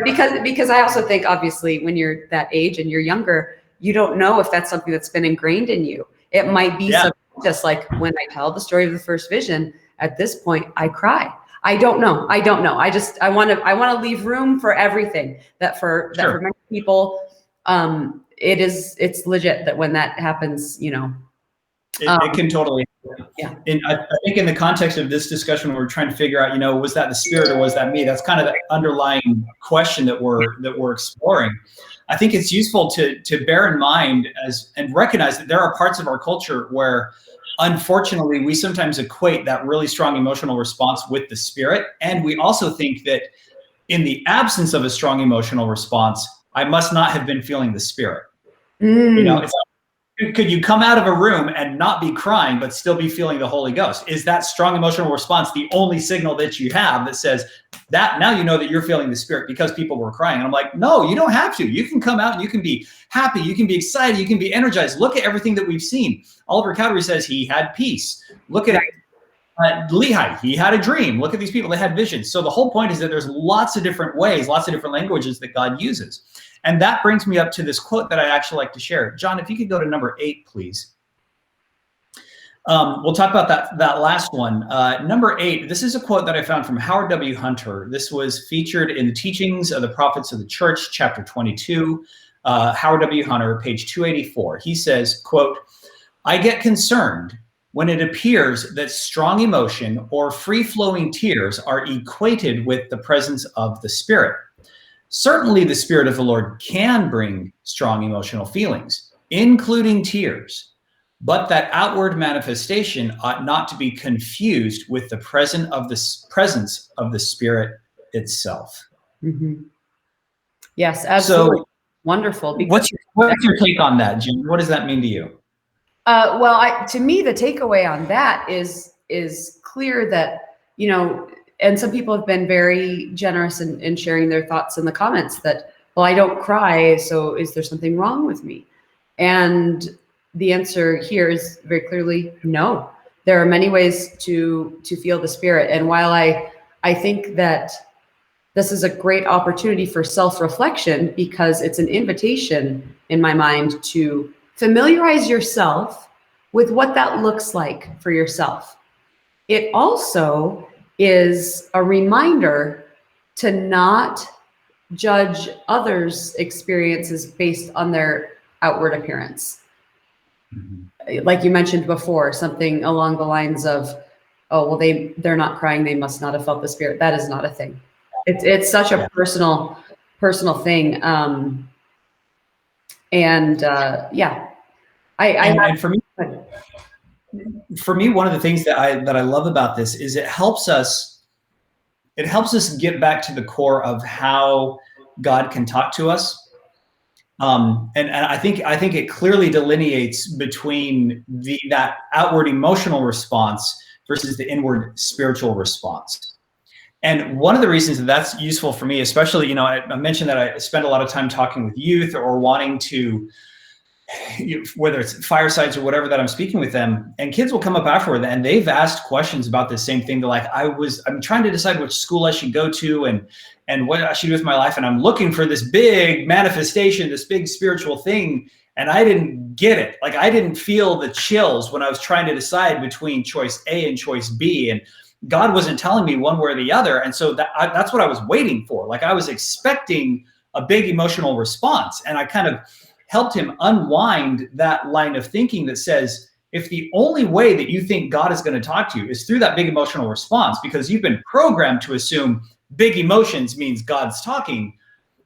because I also think, obviously, when you're that age and you're younger, you don't know if that's something that's been ingrained in you. It might be something just like when I tell the story of the first vision, at this point, I cry. I don't know. I want to leave room for everything, that for many people, it's legit that when that happens,
it can totally. Yeah. And I think in the context of this discussion, we're trying to figure out, was that the spirit or was that me? That's kind of the underlying question that we're exploring. I think it's useful to bear in mind and recognize that there are parts of our culture where, unfortunately, we sometimes equate that really strong emotional response with the spirit. And we also think that in the absence of a strong emotional response, I must not have been feeling the spirit. It's like, could you come out of a room and not be crying, but still be feeling the Holy Ghost? Is that strong emotional response the only signal that you have that says that now you know that you're feeling the spirit because people were crying? And I'm like, no, you don't have to. You can come out and you can be happy. You can be excited. You can be energized. Look at everything that we've seen. Oliver Cowdery says he had peace. Look at Lehi. He had a dream. Look at these people. They had visions. So the whole point is that there's lots of different ways, lots of different languages that God uses. And that brings me up to this quote that I actually like to share. John, if you could go to number 8, please. We'll talk about that last one. Number 8, this is a quote that I found from Howard W. Hunter. This was featured in the Teachings of the Prophets of the Church, chapter 22, Howard W. Hunter, page 284. He says, quote, "I get concerned when it appears that strong emotion or free-flowing tears are equated with the presence of the Spirit. Certainly, the Spirit of the Lord can bring strong emotional feelings, including tears, but that outward manifestation ought not to be confused with the presence of the Spirit itself."
Mm-hmm. Yes, absolutely. So, wonderful.
What's your take on that, Jim? What does that mean to you?
Well, to me, the takeaway on that is clear that, and some people have been very generous in sharing their thoughts in the comments, that well, I don't cry, so is there something wrong with me? And the answer here is very clearly no. There are many ways to feel the Spirit. And while I think that this is a great opportunity for self-reflection, because it's an invitation in my mind to familiarize yourself with what that looks like for yourself. It also is a reminder to not judge others' experiences based on their outward appearance. Like you mentioned before, something along the lines of, oh, well, they're not crying, they must not have felt the Spirit. That is not a thing. It's such a personal thing. And
for me, one of the things that I love about this is it helps us get back to the core of how God can talk to us. And I think it clearly delineates between that outward emotional response versus the inward spiritual response. And one of the reasons that that's useful for me, especially, I mentioned that I spend a lot of time talking with youth or wanting to, whether it's firesides or whatever, that I'm speaking with them, and kids will come up afterward and they've asked questions about the same thing. They're like, I'm trying to decide which school I should go to and what I should do with my life. And I'm looking for this big manifestation, this big spiritual thing. And I didn't get it. Like, I didn't feel the chills when I was trying to decide between choice A and choice B. And God wasn't telling me one way or the other. And so that's what I was waiting for. Like, I was expecting a big emotional response. And I kind of helped him unwind that line of thinking that says, if the only way that you think God is going to talk to you is through that big emotional response, because you've been programmed to assume big emotions means God's talking,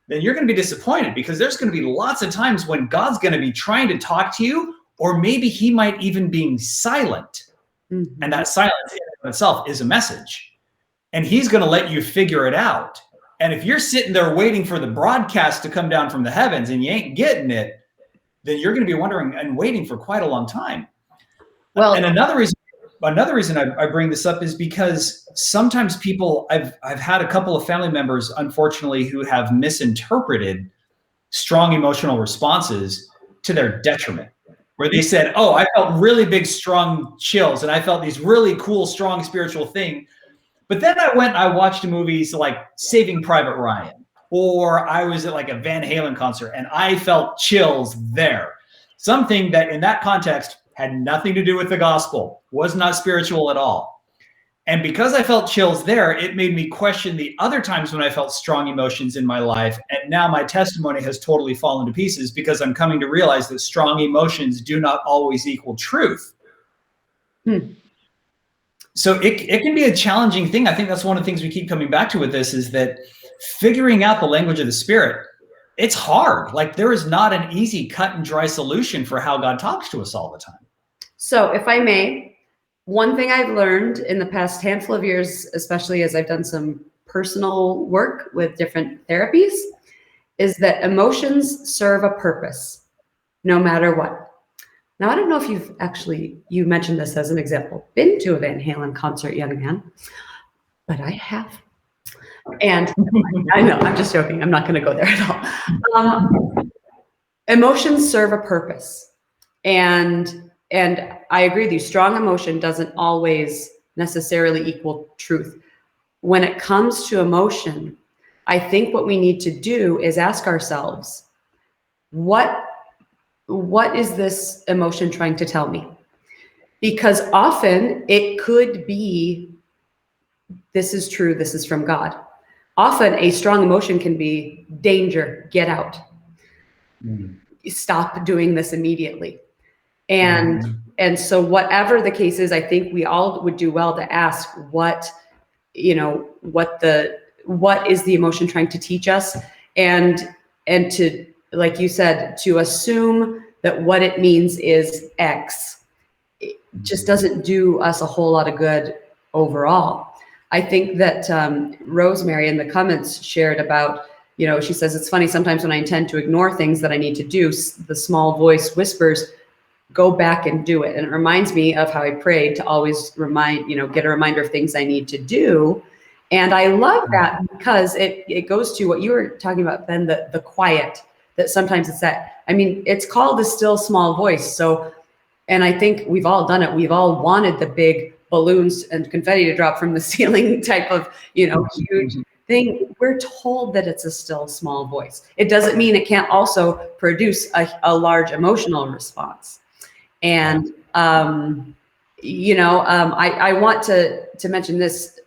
then you're going to be disappointed, because there's going to be lots of times when God's going to be trying to talk to you, or maybe he might even be silent. Mm-hmm. And that silence in itself is a message. And he's going to let you figure it out. And if you're sitting there waiting for the broadcast to come down from the heavens and you ain't getting it, then you're going to be wondering and waiting for quite a long time. Well, and another reason I bring this up is because sometimes people, I've had a couple of family members, unfortunately, who have misinterpreted strong emotional responses to their detriment, where they said, oh, I felt really big, strong chills, and I felt these really cool, strong spiritual thing. But then I went and I watched movies like Saving Private Ryan, or I was at like a Van Halen concert and I felt chills there. Something that in that context had nothing to do with the gospel, was not spiritual at all. And because I felt chills there, it made me question the other times when I felt strong emotions in my life. And now my testimony has totally fallen to pieces, because I'm coming to realize that strong emotions do not always equal truth. So it can be a challenging thing. I think that's one of the things we keep coming back to with this, is that figuring out the language of the Spirit, it's hard. Like, there is not an easy cut and dry solution for how God talks to us all the time.
So if I may, one thing I've learned in the past handful of years, especially as I've done some personal work with different therapies, is that emotions serve a purpose, no matter what. Now, I don't know if you mentioned this as an example, been to a Van Halen concert, young man, but I have. And I know, I'm just joking. I'm not going to go there at all. Emotions serve a purpose. And I agree with you. Strong emotion doesn't always necessarily equal truth. When it comes to emotion, I think what we need to do is ask ourselves, what is this emotion trying to tell me? Because often it could be, this is true, this is from God. Often a strong emotion can be danger, get out. Stop doing this immediately. And so whatever the case is, I think we all would do well to ask what is the emotion trying to teach us, and to, like you said, to assume that what it means is X, it just doesn't do us a whole lot of good overall. I think that Rosemary in the comments shared about, she says, it's funny, sometimes when I intend to ignore things that I need to do, the small voice whispers, go back and do it. And it reminds me of how I prayed to always get a reminder of things I need to do. And I love that because it goes to what you were talking about, Ben, the quiet, that sometimes it's that, I mean, it's called a still small voice. So, and I think we've all done it. We've all wanted the big balloons and confetti to drop from the ceiling type of, huge thing. We're told that it's a still small voice. It doesn't mean it can't also produce a large emotional response. And, I want to mention this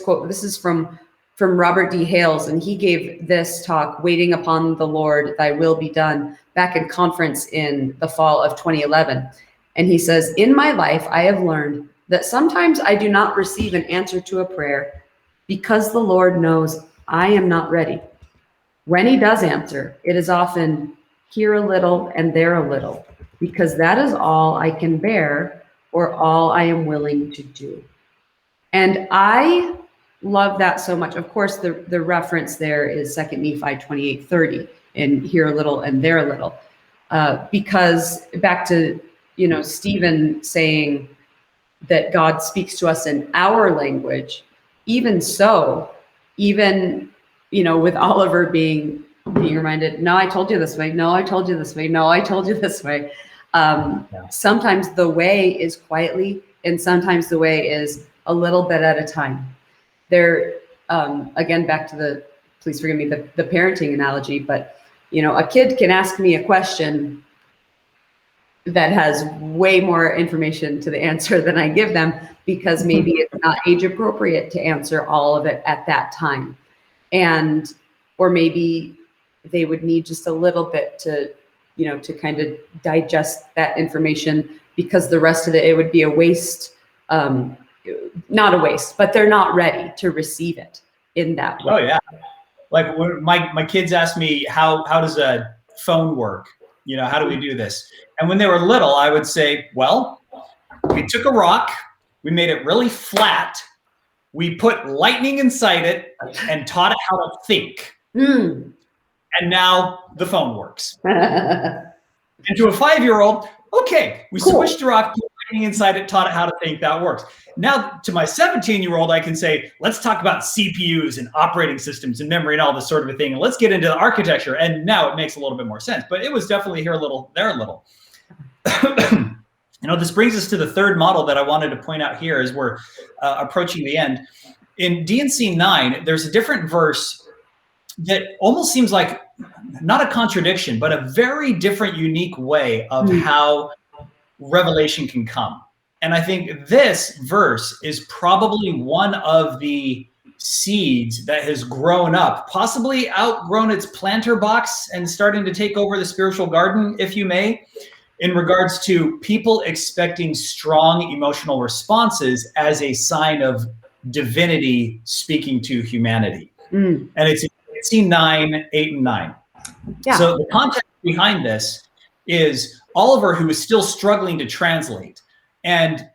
quote. This is from Robert D. Hales, and he gave this talk, "Waiting Upon the Lord, Thy Will Be Done," back in conference in the fall of 2011. And he says, "In my life, I have learned that sometimes I do not receive an answer to a prayer because the Lord knows I am not ready. When he does answer, it is often here a little and there a little, because that is all I can bear or all I am willing to do." And I love that so much. Of course, the reference there is 2 Nephi 28:30, and here a little and there a little, because back to Stephen saying that God speaks to us in our language. Even so, with Oliver being reminded, "No, I told you this way. No, I told you this way. No, I told you this way." Sometimes the way is quietly, and sometimes the way is a little bit at a time. There, again, back to please forgive me, the parenting analogy, but a kid can ask me a question that has way more information to the answer than I give them, because maybe it's not age appropriate to answer all of it at that time. Or maybe they would need just a little bit to kind of digest that information, because the rest of it would be a waste, not a waste, but they're not ready to receive it in that way.
Oh yeah. Like my kids ask me, how does a phone work? How do we do this? And when they were little, I would say, well, we took a rock, we made it really flat, we put lightning inside it and taught it how to think. And now the phone works. And to a 5-year-old, okay, we squished the rock, put lightning inside it, taught it how to think, that works. Now to my 17-year-old, I can say, let's talk about CPUs and operating systems and memory and all this sort of a thing. And let's get into the architecture. And now it makes a little bit more sense. But it was definitely here a little, there a little. This brings us to the third model that I wanted to point out here as we're approaching the end. In D&C 9, there's a different verse that almost seems like not a contradiction, but a very different, unique way of how revelation can come. And I think this verse is probably one of the seeds that has grown up, possibly outgrown its planter box and starting to take over the spiritual garden, if you may, in regards to people expecting strong emotional responses as a sign of divinity speaking to humanity. And it's in 9, 8, and 9. Yeah. So the context behind this is Oliver, who is still struggling to translate. And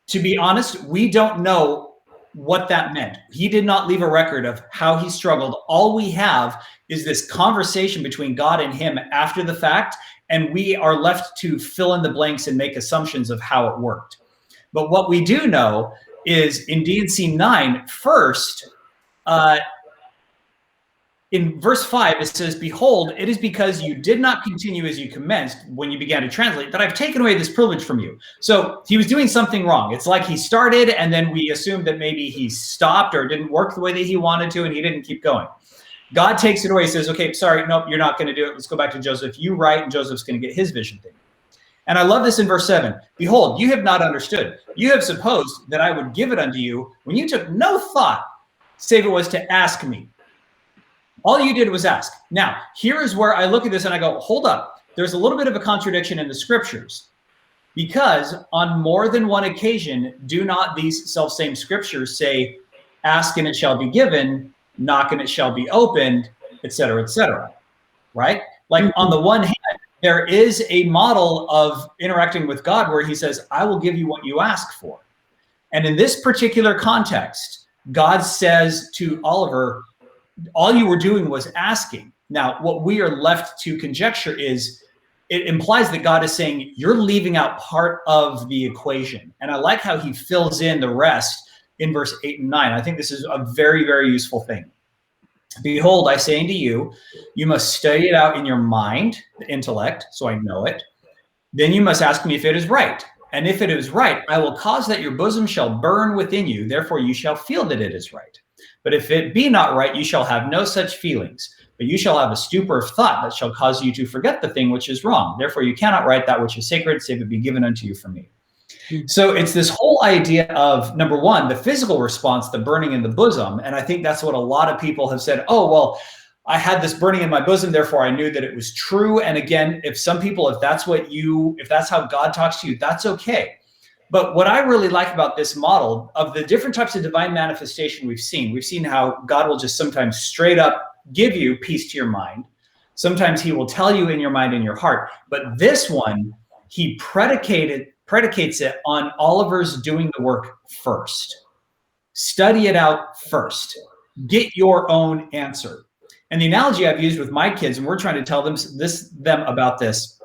to be honest, we don't know what that meant. He did not leave a record of how he struggled. All we have is this conversation between God and him after the fact, and we are left to fill in the blanks and make assumptions of how it worked. But what we do know is in D&C 9, first, in verse 5, it says, "Behold, it is because you did not continue as you commenced when you began to translate that I've taken away this privilege from you." So he was doing something wrong. It's like he started and then we assumed that maybe he stopped or didn't work the way that he wanted to and he didn't keep going. God takes it away. He says, "Okay, sorry, nope, you're not going to do it. Let's go back to Joseph. You write, and Joseph's going to get his vision thing." And I love this in verse 7. "Behold, you have not understood. You have supposed that I would give it unto you when you took no thought, save it was to ask me." All you did was ask. Now, here is where I look at this and I go, hold up. There's a little bit of a contradiction in the scriptures, because on more than one occasion, do not these self-same scriptures say, "Ask and it shall be given, knock and it shall be opened," etc., right? Like on the one hand, there is a model of interacting with God where he says, "I will give you what you ask for." And in this particular context, God says to Oliver, all you were doing was asking. Now, what we are left to conjecture is it implies that God is saying, you're leaving out part of the equation. And I like how he fills in the rest in verse 8 and 9. I think this is a very, very useful thing. Behold, I say unto you, you must study it out in your mind, the intellect, so I know it. Then you must ask me if it is right. And if it is right, I will cause that your bosom shall burn within you. Therefore you shall feel that it is right. But if it be not right, you shall have no such feelings. But you shall have a stupor of thought that shall cause you to forget the thing which is wrong. Therefore you cannot write that which is sacred, save it be given unto you from me. So it's this whole idea of, number one, the physical response, the burning in the bosom. And I think that's what a lot of people have said, oh, well, I had this burning in my bosom, therefore I knew that it was true. And again, if some people, if that's how God talks to you, that's okay. But what I really like about this model of the different types of divine manifestation we've seen how God will just sometimes straight up give you peace to your mind. Sometimes he will tell you in your mind and your heart. But this one, he predicates it on Oliver's doing the work first. Study it out first. Get your own answer. And the analogy I've used with my kids, and we're trying to tell them about this.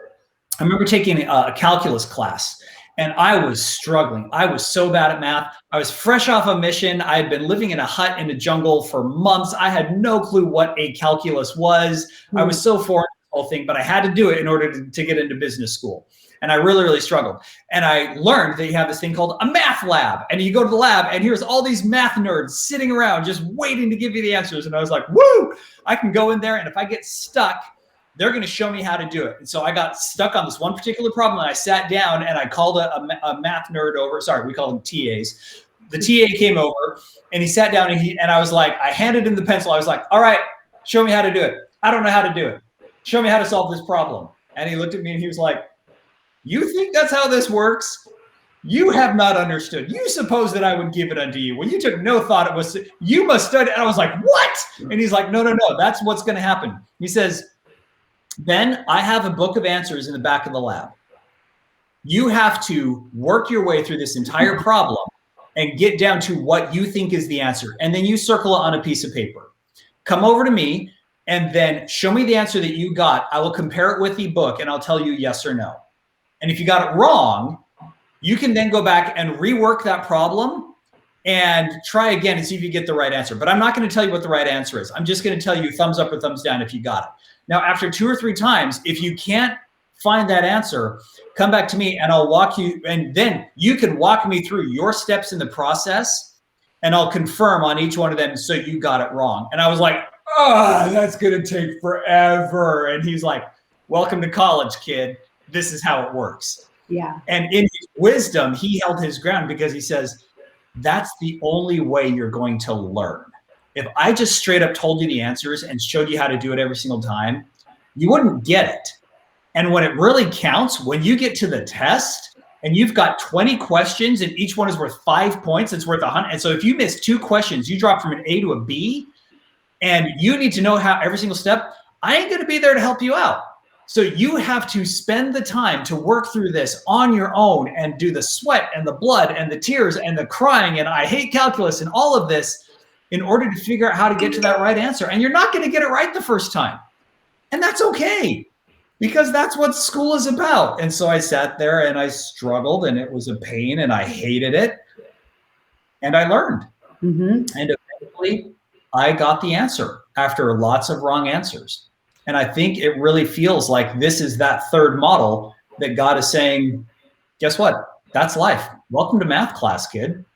I remember taking a calculus class, and I was struggling. I was so bad at math. I was fresh off a mission. I had been living in a hut in the jungle for months. I had no clue what a calculus was. I was so foreign to the whole thing, but I had to do it in order to get into business school. And I really, really struggled. And I learned that you have this thing called a math lab. And you go to the lab, and here's all these math nerds sitting around just waiting to give you the answers. And I was like, woo, I can go in there. And if I get stuck, they're going to show me how to do it. And so I got stuck on this one particular problem. And I sat down and I called a math nerd over. Sorry, we call them TAs. The TA came over and he sat down and I was like, I handed him the pencil. I was like, all right, show me how to do it. I don't know how to do it. Show me how to solve this problem. And he looked at me and he was like, you think that's how this works? You have not understood. You suppose that I would give it unto you. When you took no thought, it was, you must study. And I was like, what? And he's like, no, that's what's going to happen. He says, Ben, I have a book of answers in the back of the lab. You have to work your way through this entire problem and get down to what you think is the answer. And then you circle it on a piece of paper. Come over to me and then show me the answer that you got. I will compare it with the book and I'll tell you yes or no. And if you got it wrong, you can then go back and rework that problem and try again and see if you get the right answer. But I'm not going to tell you what the right answer is. I'm just going to tell you thumbs up or thumbs down if you got it. Now, after 2 or 3 times, if you can't find that answer, come back to me and I'll walk you. And then you can walk me through your steps in the process and I'll confirm on each one of them. So you got it wrong. And I was like, oh, that's going to take forever. And he's like, welcome to college, kid. This is how it works.
Yeah.
And in his wisdom, he held his ground because he says, that's the only way you're going to learn. If I just straight up told you the answers and showed you how to do it every single time, you wouldn't get it. And when it really counts, when you get to the test and you've got 20 questions and each one is worth 5 points, it's worth 100. And so if you miss 2 questions, you drop from an A to a B and you need to know how every single step, I ain't going to be there to help you out. So you have to spend the time to work through this on your own and do the sweat and the blood and the tears and the crying and I hate calculus and all of this in order to figure out how to get to that right answer. And you're not going to get it right the first time. And that's okay, because that's what school is about. And so I sat there and I struggled and it was a pain and I hated it. And I learned. And eventually I got the answer after lots of wrong answers. And I think it really feels like this is that third model that God is saying, guess what? That's life. Welcome to math class, kid.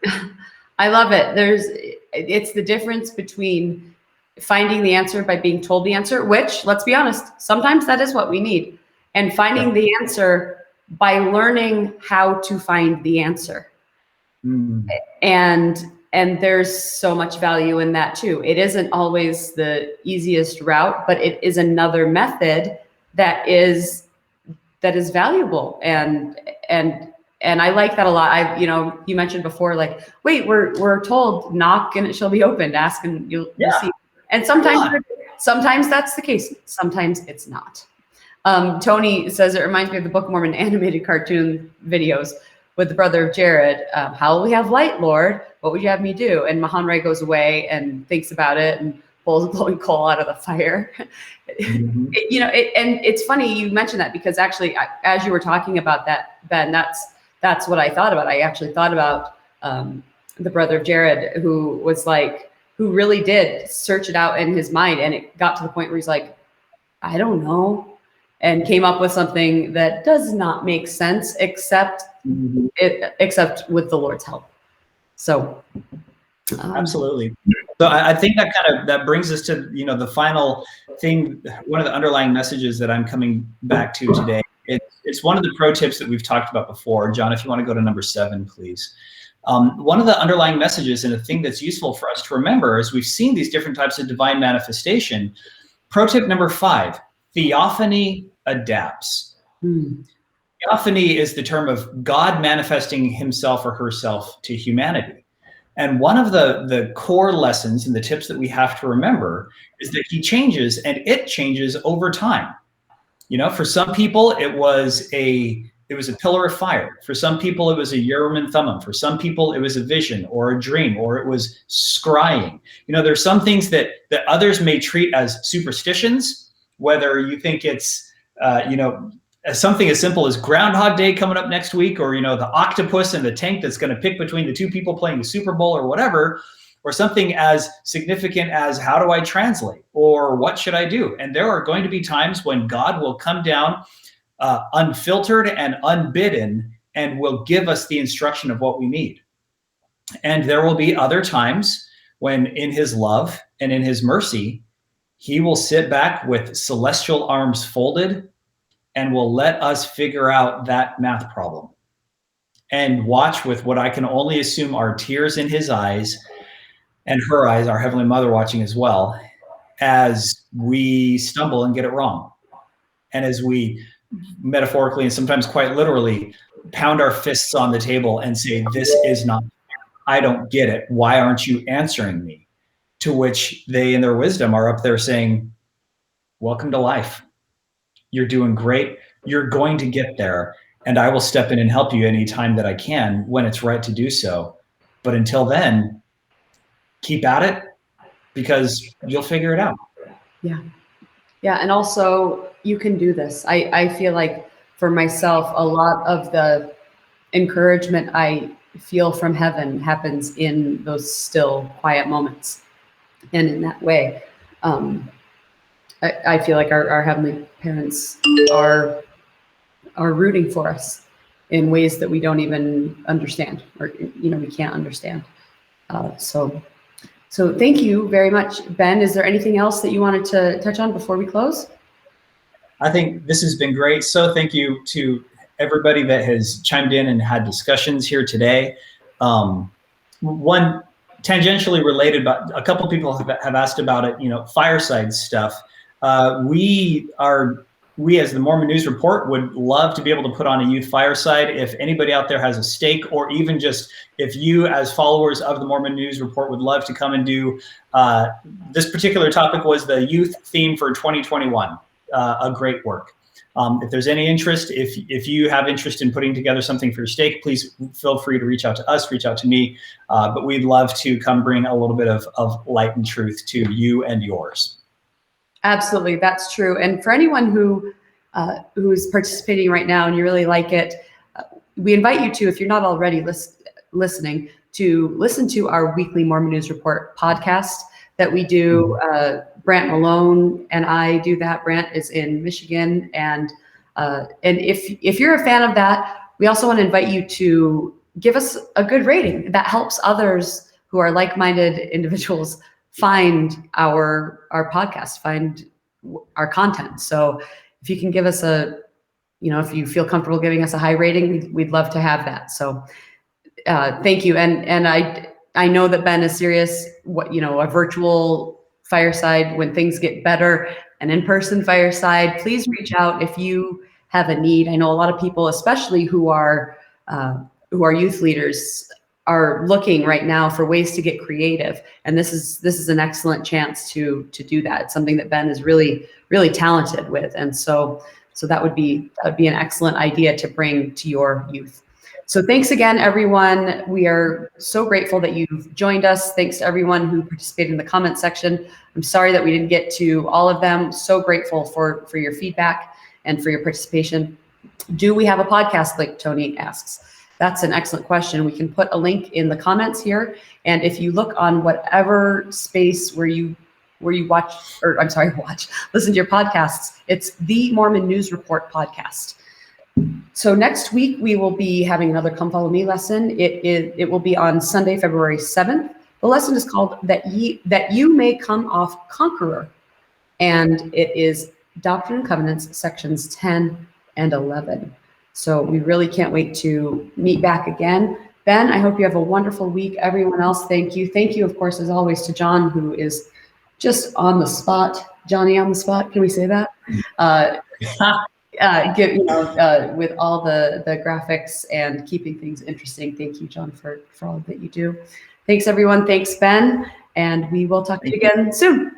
I love it. It's the difference between finding the answer by being told the answer, which, let's be honest, sometimes that is what we need, and finding the answer by learning how to find the answer. And there's so much value in that too. It isn't always the easiest route, but it is another method that is valuable. And I like that a lot. You mentioned before, like, wait, we're told knock and it shall be opened, ask and you'll see. And sometimes that's the case. Sometimes it's not. Tony says, it reminds me of the Book of Mormon animated cartoon videos with the brother of Jared. How will we have light, Lord? What would you have me do? And Mahanrai goes away and thinks about it and pulls a glowing coal out of the fire. And it's funny you mentioned that, because actually, as you were talking about that, Ben, that's what I thought about. I actually thought about the brother of Jared, who really did search it out in his mind, and it got to the point where he's like, I don't know, and came up with something that does not make sense except with the Lord's help. So
absolutely. So I think that brings us to, the final thing, one of the underlying messages that I'm coming back to today. It's one of the pro tips that we've talked about before. John, if you want to go to number 7, please. One of the underlying messages, and a thing that's useful for us to remember, as we've seen these different types of divine manifestation. Pro tip number 5, theophany adapts. Theophany is the term of God manifesting himself or herself to humanity. And one of the core lessons and the tips that we have to remember is that he changes, and it changes over time. For some people, it was a pillar of fire. For some people, it was a Urim and Thummim. For some people, it was a vision or a dream, or it was scrying. There's some things that others may treat as superstitions, whether you think it's, something as simple as Groundhog Day coming up next week, or, the octopus in the tank that's going to pick between the two people playing the Super Bowl or whatever, or something as significant as how do I translate, or what should I do? And there are going to be times when God will come down unfiltered and unbidden and will give us the instruction of what we need. And there will be other times when in his love and in his mercy, he will sit back with celestial arms folded and will let us figure out that math problem and watch with what I can only assume are tears in his eyes and her eyes, our Heavenly Mother watching as well, as we stumble and get it wrong. And as we metaphorically and sometimes quite literally pound our fists on the table and say, this is not fair. I don't get it. Why aren't you answering me? To which they in their wisdom are up there saying, welcome to life. You're doing great. You're going to get there. And I will step in and help you anytime that I can when it's right to do so. But until then, keep at it, because you'll figure it out.
Yeah. And also, you can do this. I feel like for myself, a lot of the encouragement I feel from heaven happens in those still, quiet moments. And in that way, I feel like our heavenly parents are rooting for us in ways that we don't even understand, or we can't understand. So thank you very much, Ben. Is there anything else that you wanted to touch on before we close?
I think this has been great. So thank you to everybody that has chimed in and had discussions here today. One tangentially related, but a couple people have asked about it, fireside stuff. We as the Mormon News Report would love to be able to put on a youth fireside. If anybody out there has a stake, or even just if you as followers of the Mormon News Report would love to come and do, this particular topic was the youth theme for 2021, a great work. If there's any interest, if you have interest in putting together something for your stake, please feel free to reach out to us, reach out to me. But we'd love to come bring a little bit of light and truth to you and yours.
Absolutely, that's true. And for anyone who's participating right now and you really like it, we invite you to, if you're not already listening, to listen to our weekly Mormon News Report podcast that we do. Brant Malone and I do that. Brant is in Michigan, and if you're a fan of that, we also want to invite you to give us a good rating. That helps others who are like-minded individuals find our podcast, find our content. So if you can give us if you feel comfortable giving us a high rating, we'd love to have that. So thank you. And I know that Ben is serious. A virtual fireside when things get better, an in-person fireside, please reach out if you have a need. I know a lot of people, especially who are youth leaders, are looking right now for ways to get creative, and this is an excellent chance to do that. It's something that Ben is really, really talented with, and so that would be an excellent idea to bring to your youth. So thanks again, everyone. We are so grateful that you've joined us. Thanks to everyone who participated in the comment section. I'm sorry that we didn't get to all of them. So grateful for your feedback and for your participation. Do we have a podcast link, Tony asks. That's an excellent question. We can put a link in the comments here. And if you look on whatever space where you watch, or I'm sorry, listen to your podcasts, it's the Mormon News Report podcast. So next week we will be having another Come Follow Me lesson. It will be on Sunday, February 7th. The lesson is called That You May Come Off Conqueror. And it is Doctrine and Covenants, sections 10 and 11. So we really can't wait to meet back again. Ben, I hope you have a wonderful week. Everyone else, thank you. Thank you, of course, as always, to John, who is just on the spot. Johnny on the spot, can we say that? With all the graphics and keeping things interesting. Thank you, John, for all that you do. Thanks, everyone. Thanks, Ben. And we will talk to you again soon.